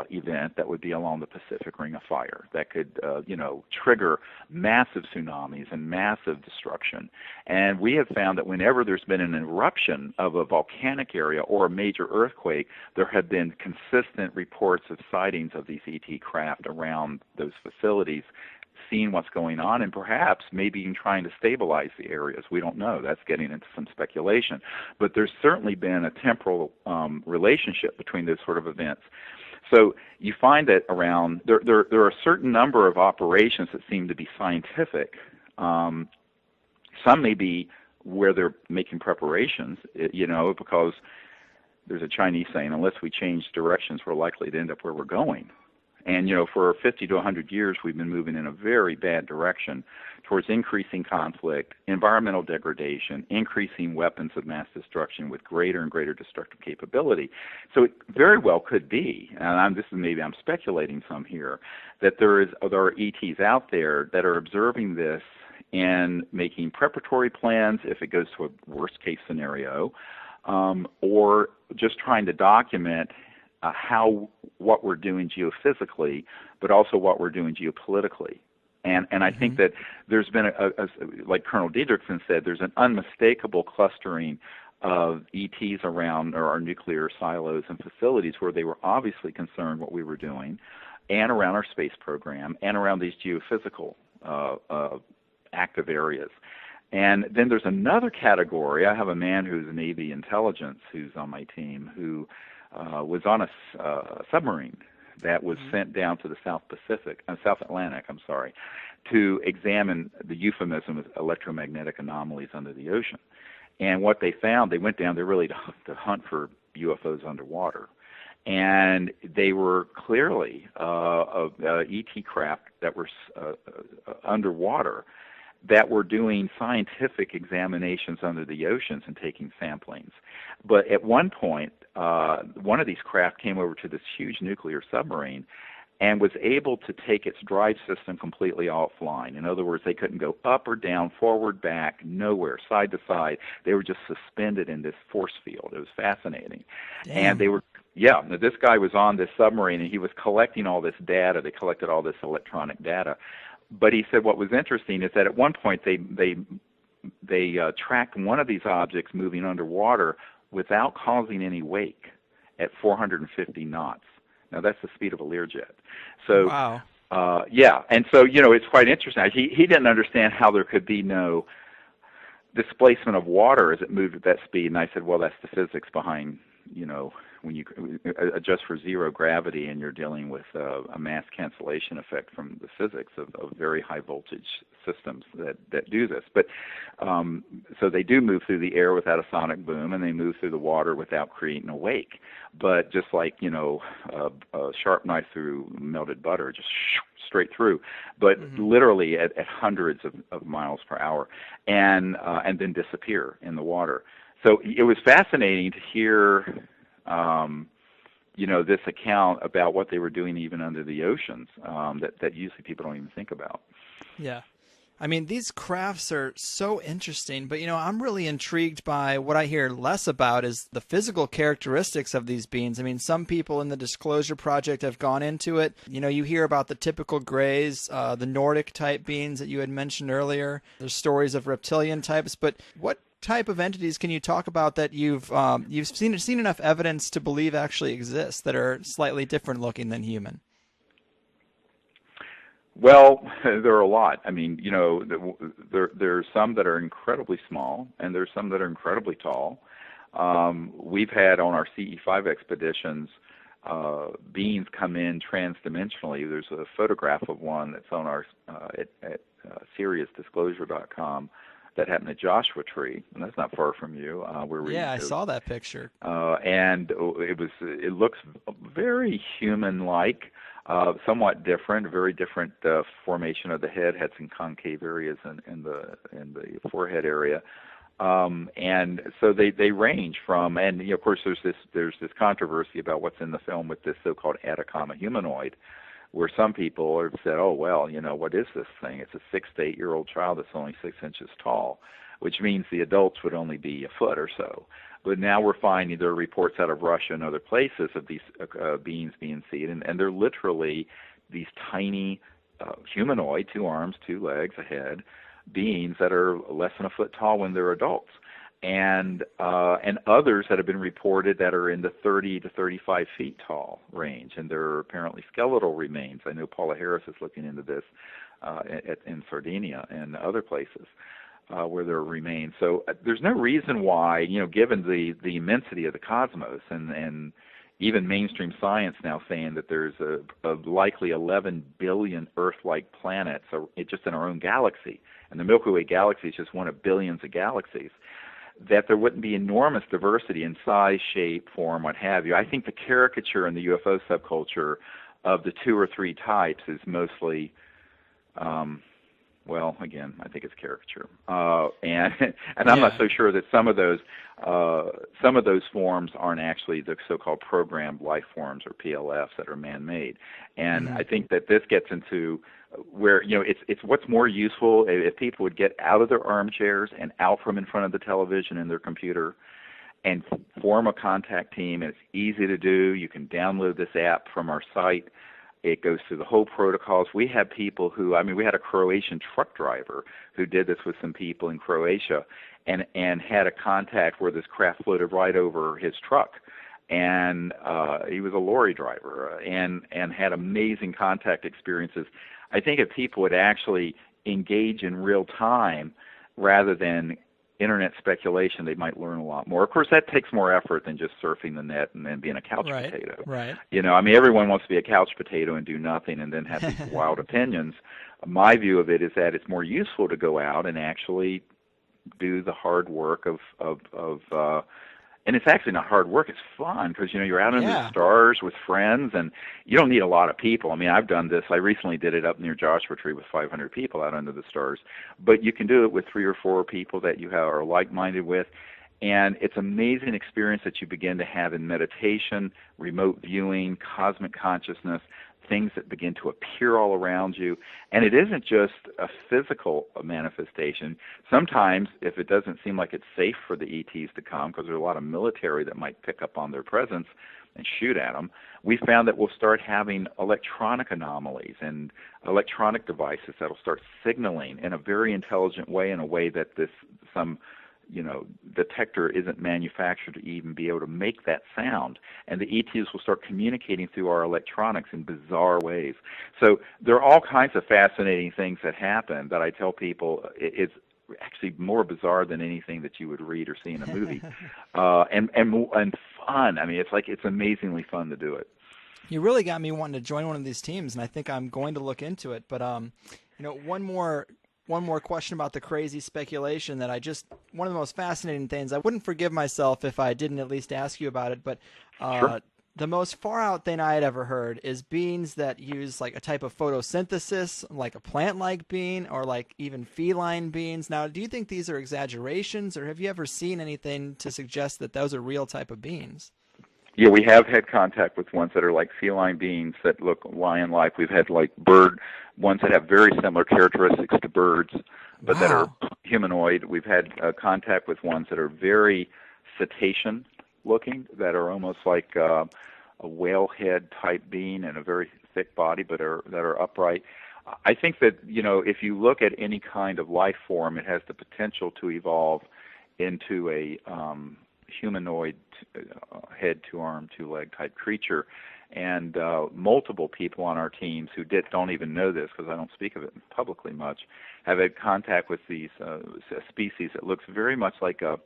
event that would be along the Pacific Ring of Fire that could, trigger massive tsunamis and massive destruction. And we have found that whenever there's been an eruption of a volcanic area or a major earthquake, there have been consistent reports of sightings of these ET craft around those facilities, seeing what's going on, and perhaps maybe even trying to stabilize the areas. We don't know. That's getting into some speculation. But there's certainly been a temporal relationship between those sort of events. So you find that around there are a certain number of operations that seem to be scientific. Some may be where they're making preparations, because there's a Chinese saying, unless we change directions, we're likely to end up where we're going. And, for 50 to 100 years, we've been moving in a very bad direction towards increasing conflict, environmental degradation, increasing weapons of mass destruction with greater and greater destructive capability. So it very well could be, and maybe I'm speculating some here, that there are ETs out there that are observing this and making preparatory plans if it goes to a worst-case scenario, or just trying to document what we're doing geophysically, but also what we're doing geopolitically. And I think that there's been, like Colonel Diedrichson said, there's an unmistakable clustering of ETs around our nuclear silos and facilities where they were obviously concerned what we were doing, and around our space program, and around these geophysical active areas. And then there's another category. I have a man who's Navy intelligence who's on my team who was on a submarine that was sent down to the South Atlantic, to examine the euphemism of electromagnetic anomalies under the ocean. And what they found, they went down there really to hunt for UFOs underwater. And they were clearly ET craft that were underwater that were doing scientific examinations under the oceans and taking samplings. But at one point, one of these craft came over to this huge nuclear submarine and was able to take its drive system completely offline. In other words, they couldn't go up or down, forward, back, nowhere, side to side. They were just suspended in this force field. It was fascinating. Damn. And they were, yeah, this guy was on this submarine, and he was collecting all this data. They collected all this electronic data. But he said what was interesting is that at one point they tracked one of these objects moving underwater without causing any wake at 450 knots. Now, that's the speed of a Learjet. So, wow. Yeah, and so, it's quite interesting. He didn't understand how there could be no displacement of water as it moved at that speed, and I said, well, that's the physics behind, when you adjust for zero gravity and you're dealing with a mass cancellation effect from the physics of very high voltage systems that do this. But so they do move through the air without a sonic boom, and they move through the water without creating a wake. But just like, a sharp knife through melted butter, just straight through, but literally at hundreds of miles per hour, and then disappear in the water. So it was fascinating to hear this account about what they were doing even under the oceans, that usually people don't even think about. Yeah. I mean, these crafts are so interesting, but, I'm really intrigued by what I hear less about is the physical characteristics of these beings. I mean, some people in the Disclosure Project have gone into it. You hear about the typical grays, the Nordic type beings that you had mentioned earlier. There's stories of reptilian types, but what type of entities can you talk about that you've seen enough evidence to believe actually exist that are slightly different looking than human? Well, there are a lot. I mean, there's some that are incredibly small, and there's some that are incredibly tall. We've had on our CE5 expeditions beings come in transdimensionally. There's a photograph of one that's on our at SiriusDisclosure.com that happened at Joshua Tree, and that's not far from you. I saw that picture. And it looks very human-like. Somewhat different, very different formation of the head. Had some concave areas in the forehead area, and so they range from. And of course, there's this controversy about what's in the film with this so-called Atacama humanoid, where some people have said, oh well, what is this thing? It's a 6 to 8 year old child that's only 6 inches tall, which means the adults would only be a foot or so. But now we're finding there are reports out of Russia and other places of these beings being seen, and they're literally these tiny humanoid, 2 arms, 2 legs, a head, beings that are less than a foot tall when they're adults, and others that have been reported that are in the 30 to 35 feet tall range, and they're apparently skeletal remains. I know Paula Harris is looking into this in Sardinia and other places. Where there remains. So there's no reason why, given the immensity of the cosmos and even mainstream science now saying that there's a likely 11 billion Earth-like planets just in our own galaxy, and the Milky Way galaxy is just one of billions of galaxies, that there wouldn't be enormous diversity in size, shape, form, what have you. I think the caricature in the UFO subculture of the 2 or 3 types is mostly well, again, I think it's caricature, and I'm not so sure that some of those forms aren't actually the so-called programmed life forms or PLFs that are man-made. And I think that this gets into where it's what's more useful if people would get out of their armchairs and out from in front of the television and their computer and form a contact team. And it's easy to do. You can download this app from our site. It goes through the whole protocols. We have people we had a Croatian truck driver who did this with some people in Croatia and had a contact where this craft floated right over his truck. And he was a lorry driver and had amazing contact experiences. I think if people would actually engage in real time rather than internet speculation, they might learn a lot more. Of course, that takes more effort than just surfing the net and then being a couch potato. Right. Everyone wants to be a couch potato and do nothing and then have these wild opinions. My view of it is that it's more useful to go out and actually do the hard work and it's actually not hard work. It's fun because, you're out under the stars with friends, and you don't need a lot of people. I mean, I've done this. I recently did it up near Joshua Tree with 500 people out under the stars. But you can do it with 3 or 4 people that you are like-minded with. And it's an amazing experience that you begin to have in meditation, remote viewing, cosmic consciousness, things that begin to appear all around you. And it isn't just a physical manifestation. Sometimes, if it doesn't seem like it's safe for the ETs to come, because there's a lot of military that might pick up on their presence and shoot at them, we found that we'll start having electronic anomalies and electronic devices that'll start signaling in a very intelligent way, in a way that some detector isn't manufactured to even be able to make that sound. And the ETs will start communicating through our electronics in bizarre ways. So there are all kinds of fascinating things that happen that I tell people it's actually more bizarre than anything that you would read or see in a movie. And fun. I mean, it's amazingly fun to do it. You really got me wanting to join one of these teams, and I think I'm going to look into it. But one more question about the crazy speculation that one of the most fascinating things, I wouldn't forgive myself if I didn't at least ask you about it, but Sure. The most far out thing I had ever heard is beings that use like a type of photosynthesis, like a plant-like being, or like even feline beings. Now, do you think these are exaggerations, or have you ever seen anything to suggest that those are real type of beings? Yeah, we have had contact with ones that are like feline beings that look lion-like. We've had like ones that have very similar characteristics to birds, but that are humanoid. We've had contact with ones that are very cetacean-looking, that are almost like a whale head type being and a very thick body, but that are upright. I think that if you look at any kind of life form, it has the potential to evolve into a humanoid head, 2-arm, 2-leg type creature. And multiple people on our teams who don't even know this, because I don't speak of it publicly much, have had contact with these species that looks very much like a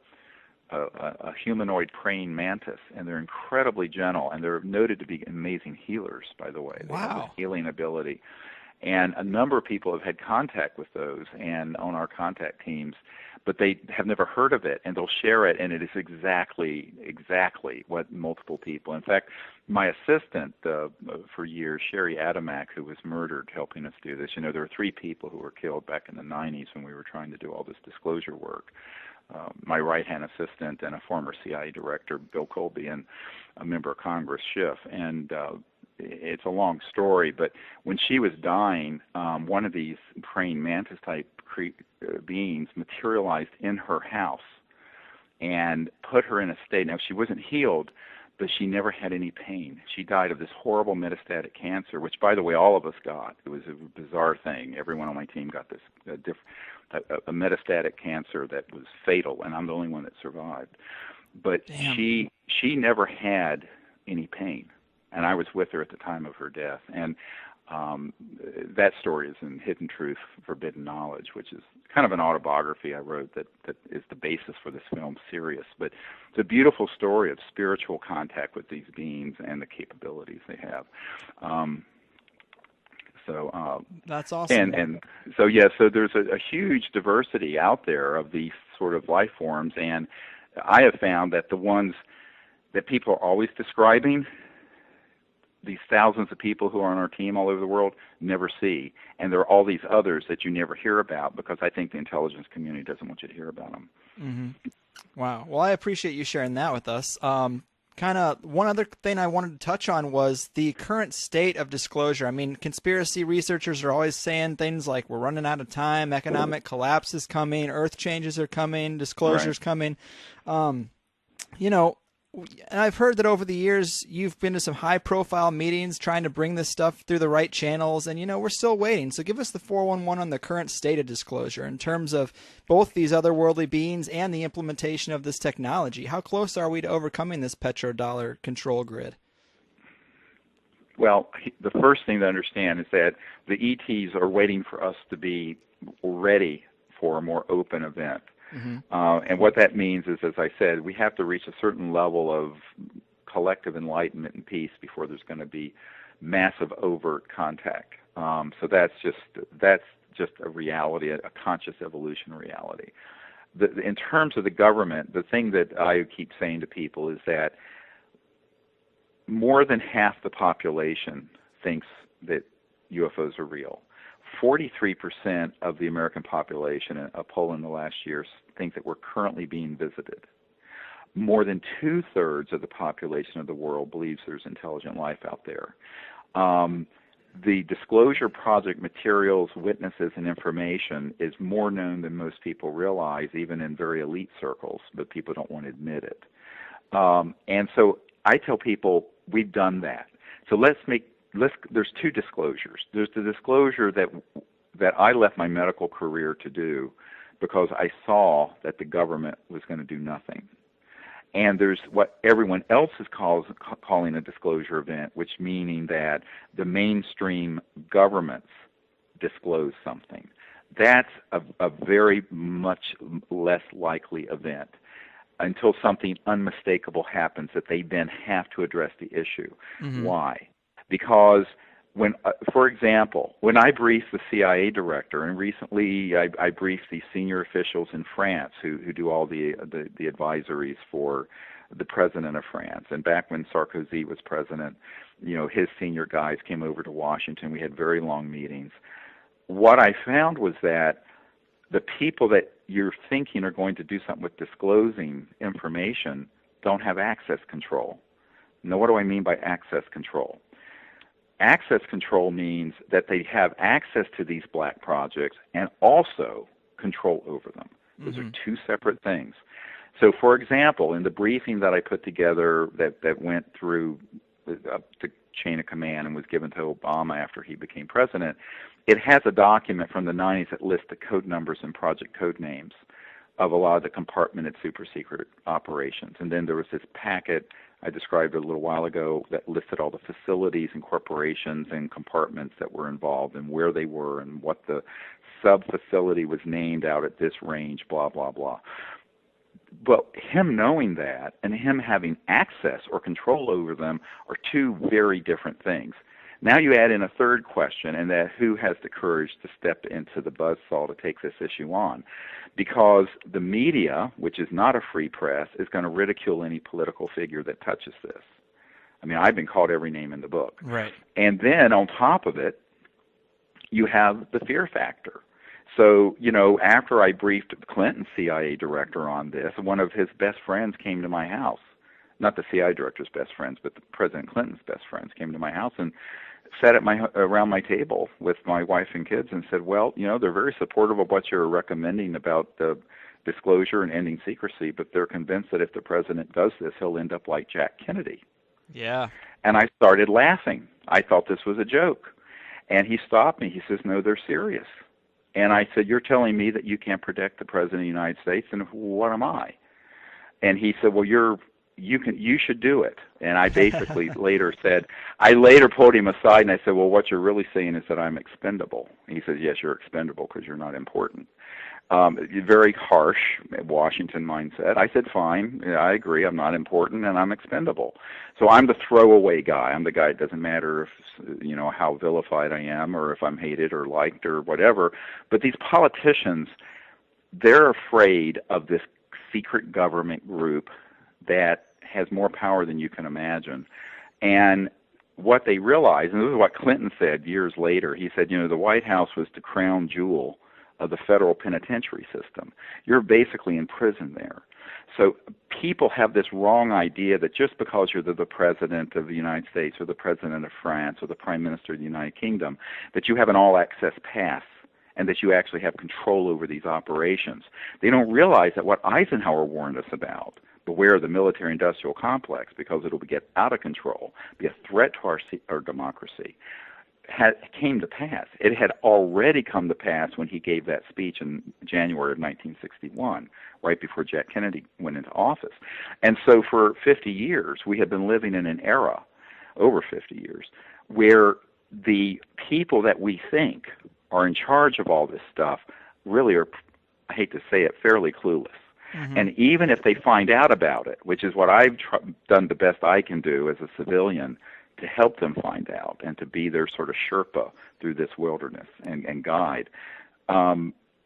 humanoid praying mantis, and they're incredibly gentle, and they're noted to be amazing healers, by the way. They have a healing ability. And a number of people have had contact with those and on our contact teams, but they have never heard of it, and they'll share it, and it is exactly what multiple people. In fact, my assistant for years, Sherry Adamak, who was murdered helping us do this, there were 3 people who were killed back in the 90s when we were trying to do all this disclosure work. My right-hand assistant and a former CIA director, Bill Colby, and a member of Congress, Schiff. And it's a long story, but when she was dying, one of these praying mantis-type beings materialized in her house and put her in a state. Now, she wasn't healed, but she never had any pain. She died of this horrible metastatic cancer, which, by the way, all of us got. It was a bizarre thing. Everyone on my team got this a metastatic cancer that was fatal, and I'm the only one that survived. But she never had any pain, and I was with her at the time of her death. And that story is in Hidden Truth, Forbidden Knowledge, which is kind of an autobiography I wrote that is the basis for this film, Sirius. But it's a beautiful story of spiritual contact with these beings and the capabilities they have. That's awesome. And so there's a huge diversity out there of these sort of life forms, and I have found that the ones that people are always describing, these thousands of people who are on our team all over the world never see. And there are all these others that you never hear about because I think the intelligence community doesn't want you to hear about them. Mm-hmm. Wow. Well, I appreciate you sharing that with us. Kind of one other thing I wanted to touch on was the current state of disclosure. I mean, conspiracy researchers are always saying things like we're running out of time, economic collapse is coming, earth changes are coming, disclosure's coming. And I've heard that over the years you've been to some high-profile meetings trying to bring this stuff through the right channels, and, we're still waiting. So give us the 411 on the current state of disclosure in terms of both these otherworldly beings and the implementation of this technology. How close are we to overcoming this petrodollar control grid? Well, the first thing to understand is that the ETs are waiting for us to be ready for a more open event. Mm-hmm. And what that means is, as I said, we have to reach a certain level of collective enlightenment and peace before there's going to be massive overt contact. So that's just a reality, a conscious evolution reality. in terms of the government, the thing that I keep saying to people is that more than half the population thinks that UFOs are real. 43% of the American population, a poll in the last year, think that we're currently being visited. More than 2/3 of the population of the world believes there's intelligent life out there. The Disclosure Project materials, witnesses, and information is more known than most people realize, even in very elite circles, but people don't want to admit it. And so I tell people, we've done that. So there's two disclosures. There's the disclosure that I left my medical career to do because I saw that the government was going to do nothing. And there's what everyone else is calling a disclosure event, which meaning that the mainstream governments disclose something. That's a very much less likely event until something unmistakable happens that they then have to address the issue. Mm-hmm. Why? Because for example, when I briefed the CIA director, and recently I briefed the senior officials in France who do all the advisories for the president of France. And back when Sarkozy was president, his senior guys came over to Washington. We had very long meetings. What I found was that the people that you're thinking are going to do something with disclosing information don't have access control. Now, what do I mean by access control? Access control means that they have access to these black projects and also control over them. Those are two separate things. So, for example, in the briefing that I put together that went through the chain of command and was given to Obama after he became president, it has a document from the 90s that lists the code numbers and project code names of a lot of the compartmented super secret operations. And then there was this packet I described a little while ago that listed all the facilities and corporations and compartments that were involved and where they were and what the sub-facility was named out at this range, blah, blah, blah. But him knowing that and him having access or control over them are two very different things. Now you add in a third question, and that who has the courage to step into the buzzsaw to take this issue on? Because the media, which is not a free press, is going to ridicule any political figure that touches this. I mean, I've been called every name in the book. Right. And then on top of it, you have the fear factor. So, after I briefed Clinton's CIA director on this, one of his best friends came to my house. Not the CIA director's best friends, but President Clinton's best friends came to my house and sat around my table with my wife and kids and said, well, they're very supportive of what you're recommending about the disclosure and ending secrecy, but they're convinced that if the president does this, he'll end up like Jack Kennedy. Yeah. And I started laughing. I thought this was a joke. And he stopped me. He says, no, they're serious. And I said, you're telling me that you can't protect the president of the United States, and what am I? And he said, well, you should do it. And I basically later pulled him aside and I said, well, what you're really saying is that I'm expendable. And he says, yes, you're expendable because you're not important. Very harsh Washington mindset. I said, fine, I agree, I'm not important and I'm expendable. So I'm the throwaway guy. I'm the guy. It doesn't matter if, how vilified I am or if I'm hated or liked or whatever. But these politicians, they're afraid of this secret government group that has more power than you can imagine. And what they realize, and this is what Clinton said years later, he said, the White House was the crown jewel of the federal penitentiary system. You're basically in prison there. So people have this wrong idea that just because you're the president of the United States or the president of France or the prime minister of the United Kingdom, that you have an all-access pass and that you actually have control over these operations. They don't realize that what Eisenhower warned us about, beware of the military-industrial complex because it'll get out of control, be a threat to our democracy, came to pass. It had already come to pass when he gave that speech in January of 1961, right before Jack Kennedy went into office. And so for 50 years, we have been living in an era, over 50 years, where the people that we think are in charge of all this stuff really are, I hate to say it, fairly clueless. Mm-hmm. And even if they find out about it, which is what I've done the best I can do as a civilian to help them find out and to be their sort of Sherpa through this wilderness and guide,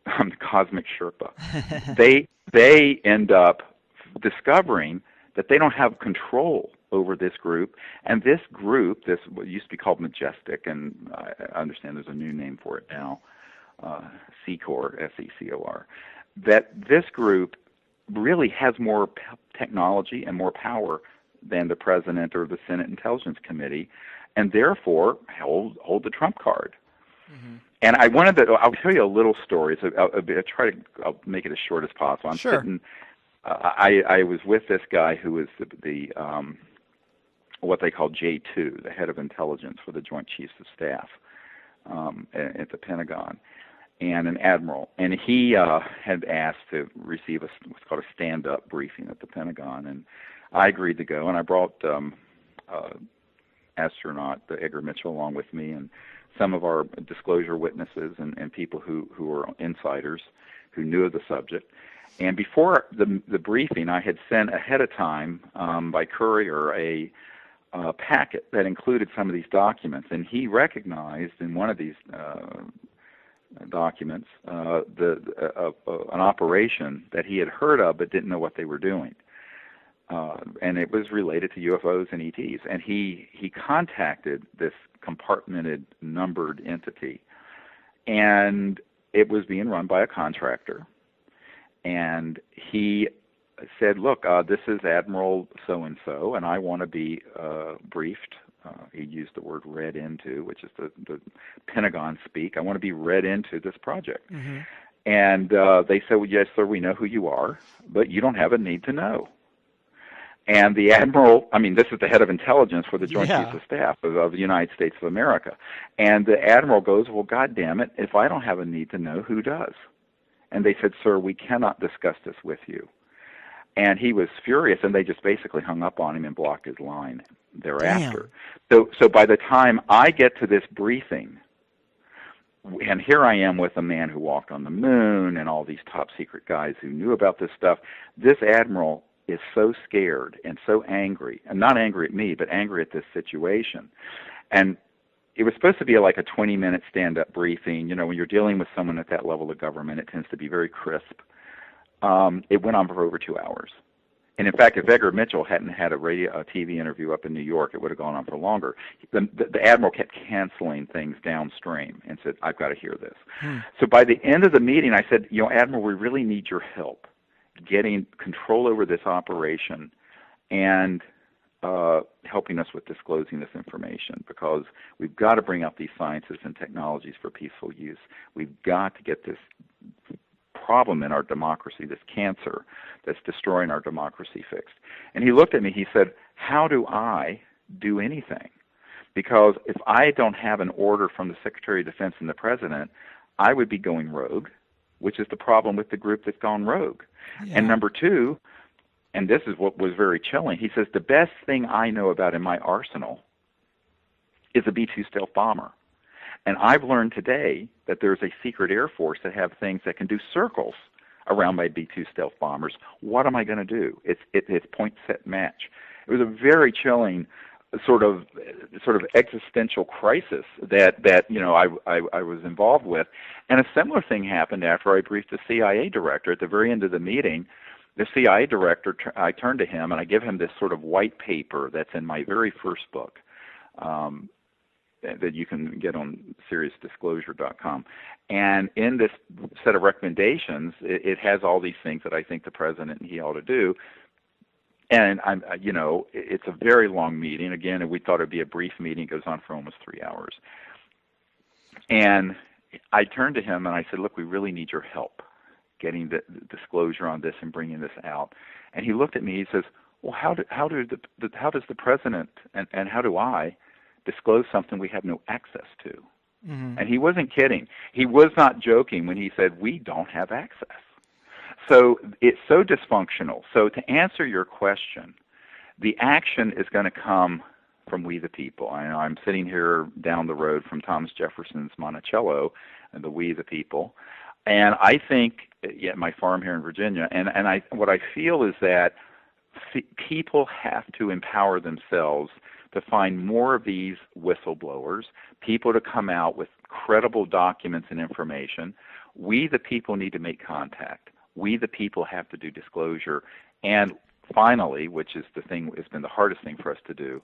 I'm the cosmic Sherpa. They end up discovering that they don't have control over this group, and this group, this what used to be called Majestic, and I understand there's a new name for it now, Secor, S-E-C-O-R, that this group really has more technology and more power than the President or the Senate Intelligence Committee, and therefore hold the trump card. Mm-hmm. And I'll tell you a little story. So I'll make it as short as possible. I'm sure. sitting, I was with this guy who was the what they call J2, the head of intelligence for the Joint Chiefs of Staff at the Pentagon, and an admiral. And he had asked to receive what's called a stand-up briefing at the Pentagon, and I agreed to go. And I brought astronaut Edgar Mitchell along with me, and some of our disclosure witnesses and people who were insiders who knew of the subject. And before the briefing, I had sent ahead of time by courier a packet that included some of these documents, and he recognized in one of these documents an operation that he had heard of but didn't know what they were doing. And it was related to UFOs and ETs. And he contacted this compartmented, numbered entity, and it was being run by a contractor. And he said, look, this is Admiral so-and-so, and I want to be briefed. He used the word read into, which is the Pentagon speak. I want to be read into this project. Mm-hmm. And they said, well, yes, sir, we know who you are, but you don't have a need to know. And the admiral, this is the head of intelligence for the Joint Chiefs of Staff of the United States of America. And the admiral goes, well, God damn it, if I don't have a need to know, who does? And they said, sir, we cannot discuss this with you. And he was furious, and they just basically hung up on him and blocked his line thereafter. So by the time I get to this briefing, and here I am with a man who walked on the moon and all these top secret guys who knew about this stuff, this admiral is so scared and so angry, and not angry at me, but angry at this situation. And it was supposed to be like a 20-minute stand-up briefing. You know, when you're dealing with someone at that level of government, it tends to be very crisp. It went on for over 2 hours. And in fact, if Edgar Mitchell hadn't had a TV interview up in New York, it would have gone on for longer. The admiral kept canceling things downstream and said, I've got to hear this. So by the end of the meeting, I said, Admiral, we really need your help getting control over this operation and helping us with disclosing this information, because we've got to bring up these sciences and technologies for peaceful use. We've got to get this problem in our democracy, this cancer that's destroying our democracy, fixed. And he looked at me, he said, how do I do anything? Because if I don't have an order from the Secretary of Defense and the President, I would be going rogue, which is the problem with the group that's gone rogue. Yeah. And number two, and this is what was very chilling, he says, the best thing I know about in my arsenal is a B-2 stealth bomber. And I've learned today that there's a secret Air Force that have things that can do circles around my B-2 stealth bombers. What am I going to do? It's point, set, match. It was a very chilling sort of existential crisis that I was involved with. And a similar thing happened after I briefed the CIA director. At the very end of the meeting, the CIA director, I turned to him and I give him this sort of white paper that's in my very first book, that you can get on SeriousDisclosure.com. And in this set of recommendations, it has all these things that I think the president and he ought to do. And it's a very long meeting. Again, we thought it'd be a brief meeting. It goes on for almost 3 hours. And I turned to him and I said, look, we really need your help getting the disclosure on this and bringing this out. And he looked at me, he says, well, how does the president and how do I disclose something we have no access to? Mm-hmm. And he wasn't kidding. He was not joking when he said, we don't have access. So it's so dysfunctional. So to answer your question, the action is going to come from we the people. I'm sitting here down the road from Thomas Jefferson's Monticello and the we the people. And I think, my farm here in Virginia, and what I feel is that people have to empower themselves to find more of these whistleblowers, people to come out with credible documents and information, We, the people, need to make contact. We, the people, have to do disclosure. And finally, which is the thing has been the hardest thing for us to do,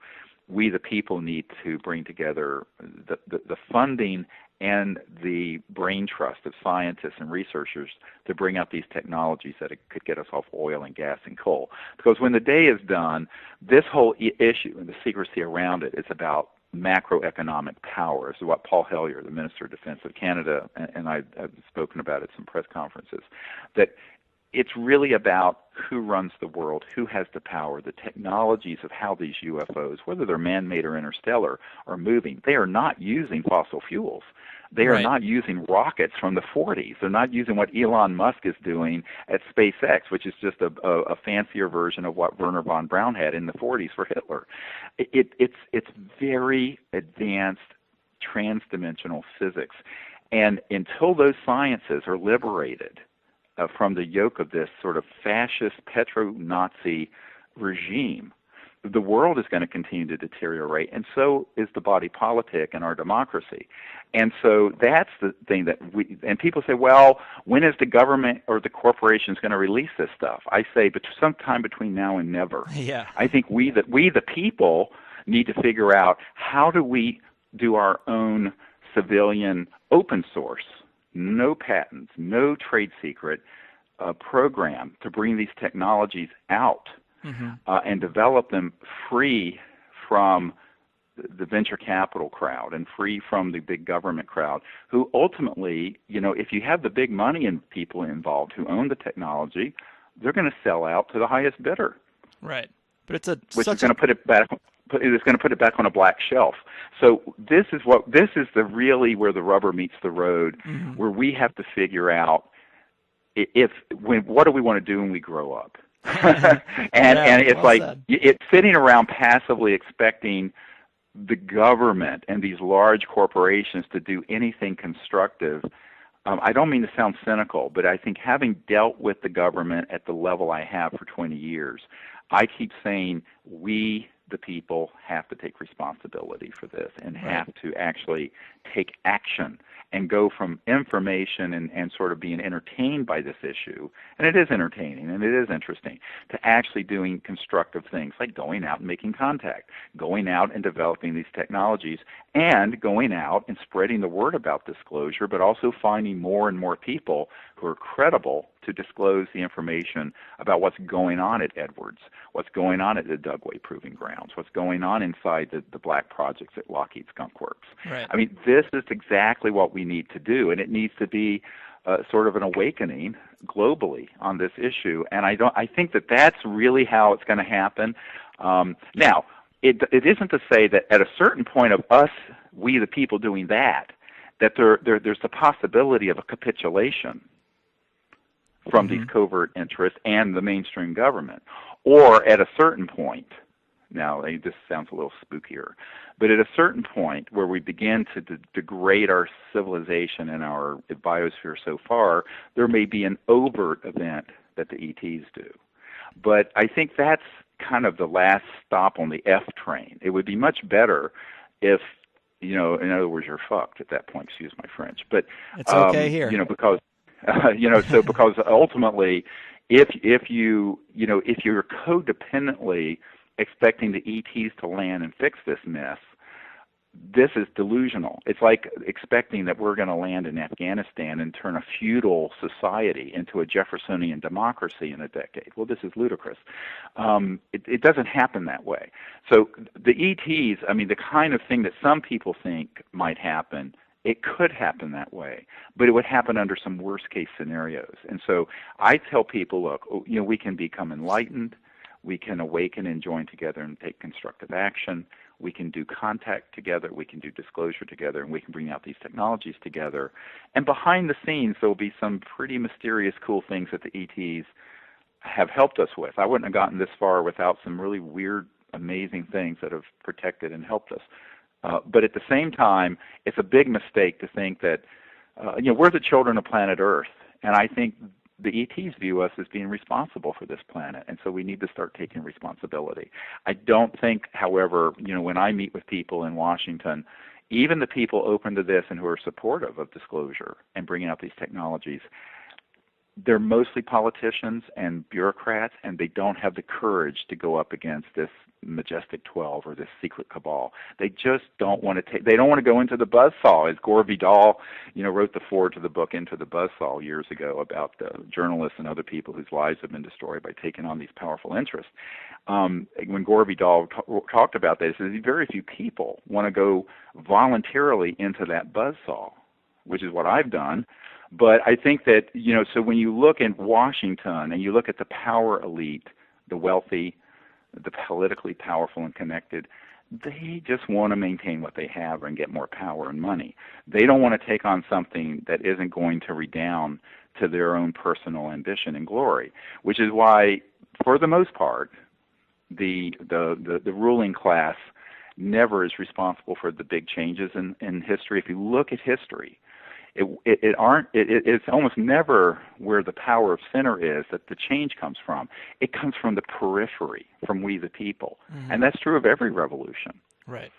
we, the people, need to bring together the funding and the brain trust of scientists and researchers to bring out these technologies that could get us off oil and gas and coal. Because when the day is done, this whole issue and the secrecy around it is about macroeconomic power. This is what Paul Hellyer, the Minister of Defense of Canada, and I've spoken about at some press conferences, that it's really about who runs the world, who has the power, the technologies of how these UFOs, whether they're man-made or interstellar, are moving. They are not using fossil fuels. They are not using rockets from the 40s. They're not using what Elon Musk is doing at SpaceX, which is just a fancier version of what Werner von Braun had in the 40s for Hitler. It's very advanced transdimensional physics. And until those sciences are liberated from the yoke of this sort of fascist petro-Nazi regime, the world is going to continue to deteriorate, and so is the body politic and our democracy. And so that's the thing that and people say, well, when is the government or the corporations going to release this stuff? I say, but sometime between now and never. Yeah. I think we, the people, need to figure out how do we do our own civilian open source, no patents, no trade secret program to bring these technologies out. Mm-hmm. And develop them free from the venture capital crowd and free from the big government crowd, who ultimately, if you have the big money and people involved who own the technology, they're going to sell out to the highest bidder. Right. But it's which is going to put it back. It's going to put it back on a black shelf. So this is really where the rubber meets the road, mm-hmm. where we have to figure out what do we want to do when we grow up. and it's like it's sitting around passively expecting the government and these large corporations to do anything constructive. I don't mean to sound cynical, but I think having dealt with the government at the level I have for 20 years, I keep saying we, the people, have to take responsibility for this and have to actually take action and go from information and sort of being entertained by this issue, and it is entertaining and it is interesting, to actually doing constructive things like going out and making contact, going out and developing these technologies, and going out and spreading the word about disclosure, but also finding more and more people who are credible to disclose the information about what's going on at Edwards, what's going on at the Dugway Proving Grounds, what's going on inside the black projects at Lockheed Skunk Works. Right. I mean, this is exactly what we need to do, and it needs to be sort of an awakening globally on this issue. And I think that that's really how it's going to happen. Now, it isn't to say that at a certain point of us, we the people doing that there's the possibility of a capitulation from mm-hmm. these covert interests and the mainstream government. Or at a certain point, now this sounds a little spookier, but at a certain point where we begin to degrade our civilization and our biosphere so far, there may be an overt event that the ETs do. But I think that's kind of the last stop on the F train. It would be much better if, in other words, you're fucked at that point, excuse my French. But it's okay here. Because because ultimately, if you're codependently expecting the ETs to land and fix this mess, this is delusional. It's like expecting that we're going to land in Afghanistan and turn a feudal society into a Jeffersonian democracy in a decade. Well, this is ludicrous. It doesn't happen that way. So the ETs, the kind of thing that some people think might happen, it could happen that way, but it would happen under some worst-case scenarios. And so I tell people, look, we can become enlightened, we can awaken and join together and take constructive action, we can do contact together, we can do disclosure together, and we can bring out these technologies together. And behind the scenes, there will be some pretty mysterious, cool things that the ETs have helped us with. I wouldn't have gotten this far without some really weird, amazing things that have protected and helped us. But at the same time, it's a big mistake to think that, we're the children of planet Earth, and I think the ETs view us as being responsible for this planet, and so we need to start taking responsibility. I don't think, however, when I meet with people in Washington, even the people open to this and who are supportive of disclosure and bringing out these technologies, they're mostly politicians and bureaucrats, and they don't have the courage to go up against this majestic 12 or this secret cabal. They just don't want to they don't want to go into the buzzsaw. As Gore Vidal, wrote the foreword to the book Into the Buzzsaw years ago about the journalists and other people whose lives have been destroyed by taking on these powerful interests. When Gore Vidal talked about this, very few people want to go voluntarily into that buzzsaw, which is what I've done. But I think that, so when you look at Washington and you look at the power elite, the wealthy, the politically powerful and connected, they just want to maintain what they have and get more power and money. They don't want to take on something that isn't going to redound to their own personal ambition and glory, which is why, for the most part, the ruling class never is responsible for the big changes in history. If you look at history, it's almost never where the power of center is that the change comes from. It comes from the periphery, from we the people. Mm-hmm. And that's true of every revolution. Right.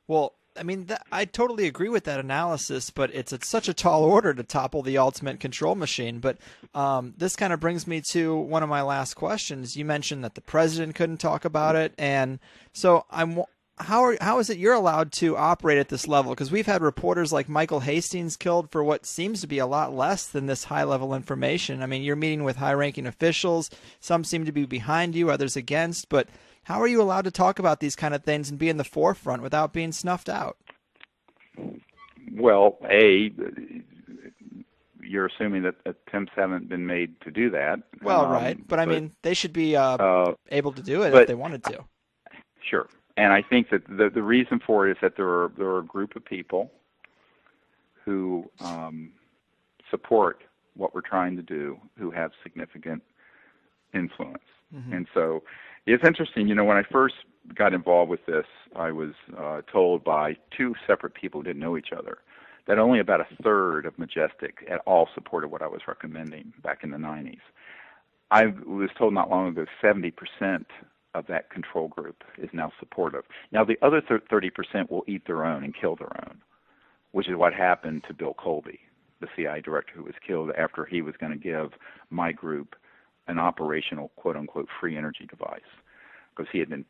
Well, I mean, I totally agree with that analysis, but it's such a tall order to topple the ultimate control machine. But this kind of brings me to one of my last questions. You mentioned that the president couldn't talk about it. And so how is it you're allowed to operate at this level? Because we've had reporters like Michael Hastings killed for what seems to be a lot less than this high-level information. I mean, you're meeting with high-ranking officials. Some seem to be behind you, others against. But how are you allowed to talk about these kind of things and be in the forefront without being snuffed out? Well, you're assuming that attempts haven't been made to do that. Well, right. But I mean, they should be able to do it if they wanted to. Sure. And I think that the reason for it is that there are a group of people who support what we're trying to do, who have significant influence. Mm-hmm. And so it's interesting, when I first got involved with this, I was told by two separate people who didn't know each other that only about a third of Majestic at all supported what I was recommending back in the 90s. I was told not long ago 70% of that control group is now supportive. Now, the other 30% will eat their own and kill their own, which is what happened to Bill Colby, the CIA director who was killed after he was going to give my group an operational, quote-unquote, free energy device, because he had been,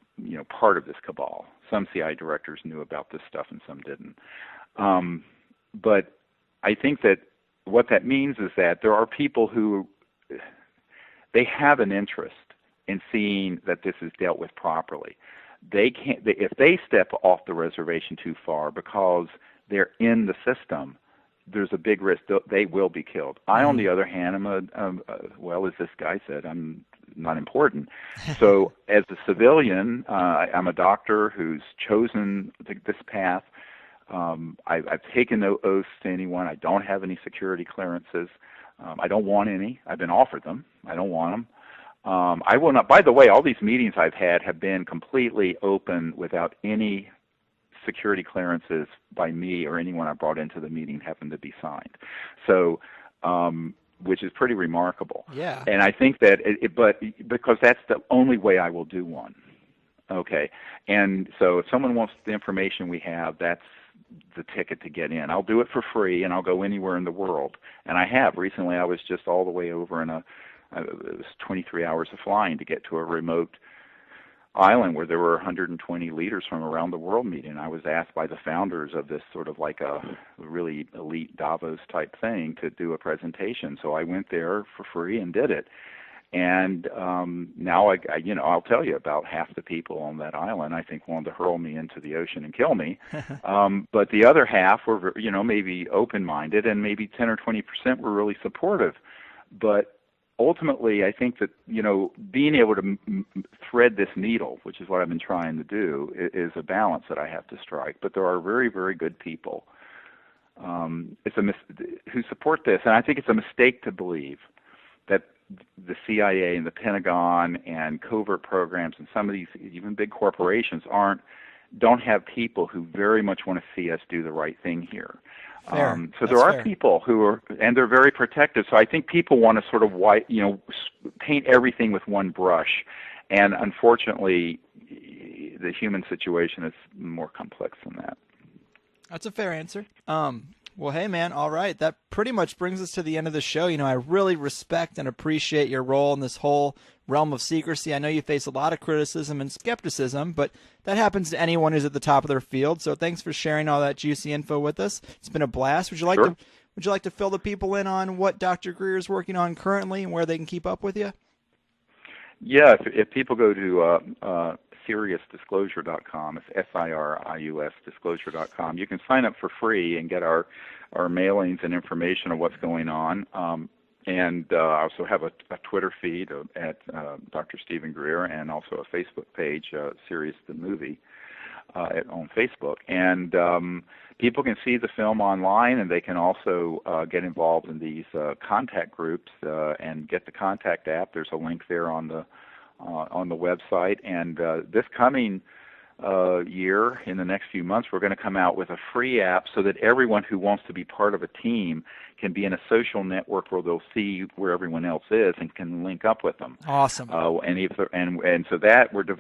part of this cabal. Some CIA directors knew about this stuff and some didn't. But I think that what that means is that there are people who, they have an interest in seeing that this is dealt with properly. They can't. If they step off the reservation too far because they're in the system, there's a big risk they will be killed. I, on the other hand, am well, as this guy said, I'm not important. So, as a civilian, I'm a doctor who's chosen this path. I've taken no oaths to anyone. I don't have any security clearances. I don't want any. I've been offered them. I don't want them. I will not. By the way, all these meetings I've had have been completely open without any security clearances by me or anyone I brought into the meeting having to be signed. So, which is pretty remarkable. Yeah. And I think that, but because that's the only way I will do one. Okay. And so, if someone wants the information we have, that's the ticket to get in. I'll do it for free, and I'll go anywhere in the world. And I have. Recently, I was just all the way over in it was 23 hours of flying to get to a remote island where there were 120 leaders from around the world meeting. I was asked by the founders of this sort of like a really elite Davos type thing to do a presentation. So I went there for free and did it. And now I'll tell you, about half the people on that island I think wanted to hurl me into the ocean and kill me. But the other half were maybe open-minded, and maybe 10 or 20% were really supportive. But ultimately, I think that, being able to thread this needle, which is what I've been trying to do, is a balance that I have to strike. But there are very, very good people who support this. And I think it's a mistake to believe that the CIA and the Pentagon and covert programs and some of these even big corporations don't have people who very much want to see us do the right thing here. So there are people who are, and they're very protective. So I think people want to sort of paint everything with one brush, and unfortunately, the human situation is more complex than that. That's a fair answer. Well, hey, man, all right. That pretty much brings us to the end of the show. I really respect and appreciate your role in this whole realm of secrecy. I know you face a lot of criticism and skepticism, but that happens to anyone who's at the top of their field. So thanks for sharing all that juicy info with us. It's been a blast. Would you like to fill the people in on what Dr. Greer is working on currently and where they can keep up with you? Yeah, if people go to SiriusDisclosure.com, it's SIRIUS Disclosure.com, you can sign up for free and get our mailings and information on what's going on. And I also have a Twitter feed at Dr. Stephen Greer, and also a Facebook page, Sirius the Movie, on Facebook. And people can see the film online, and they can also get involved in these contact groups and get the contact app. There's a link there on the website. And this coming year, in the next few months, we're going to come out with a free app so that everyone who wants to be part of a team can be in a social network where they'll see where everyone else is and can link up with them. Awesome. And so that we're developing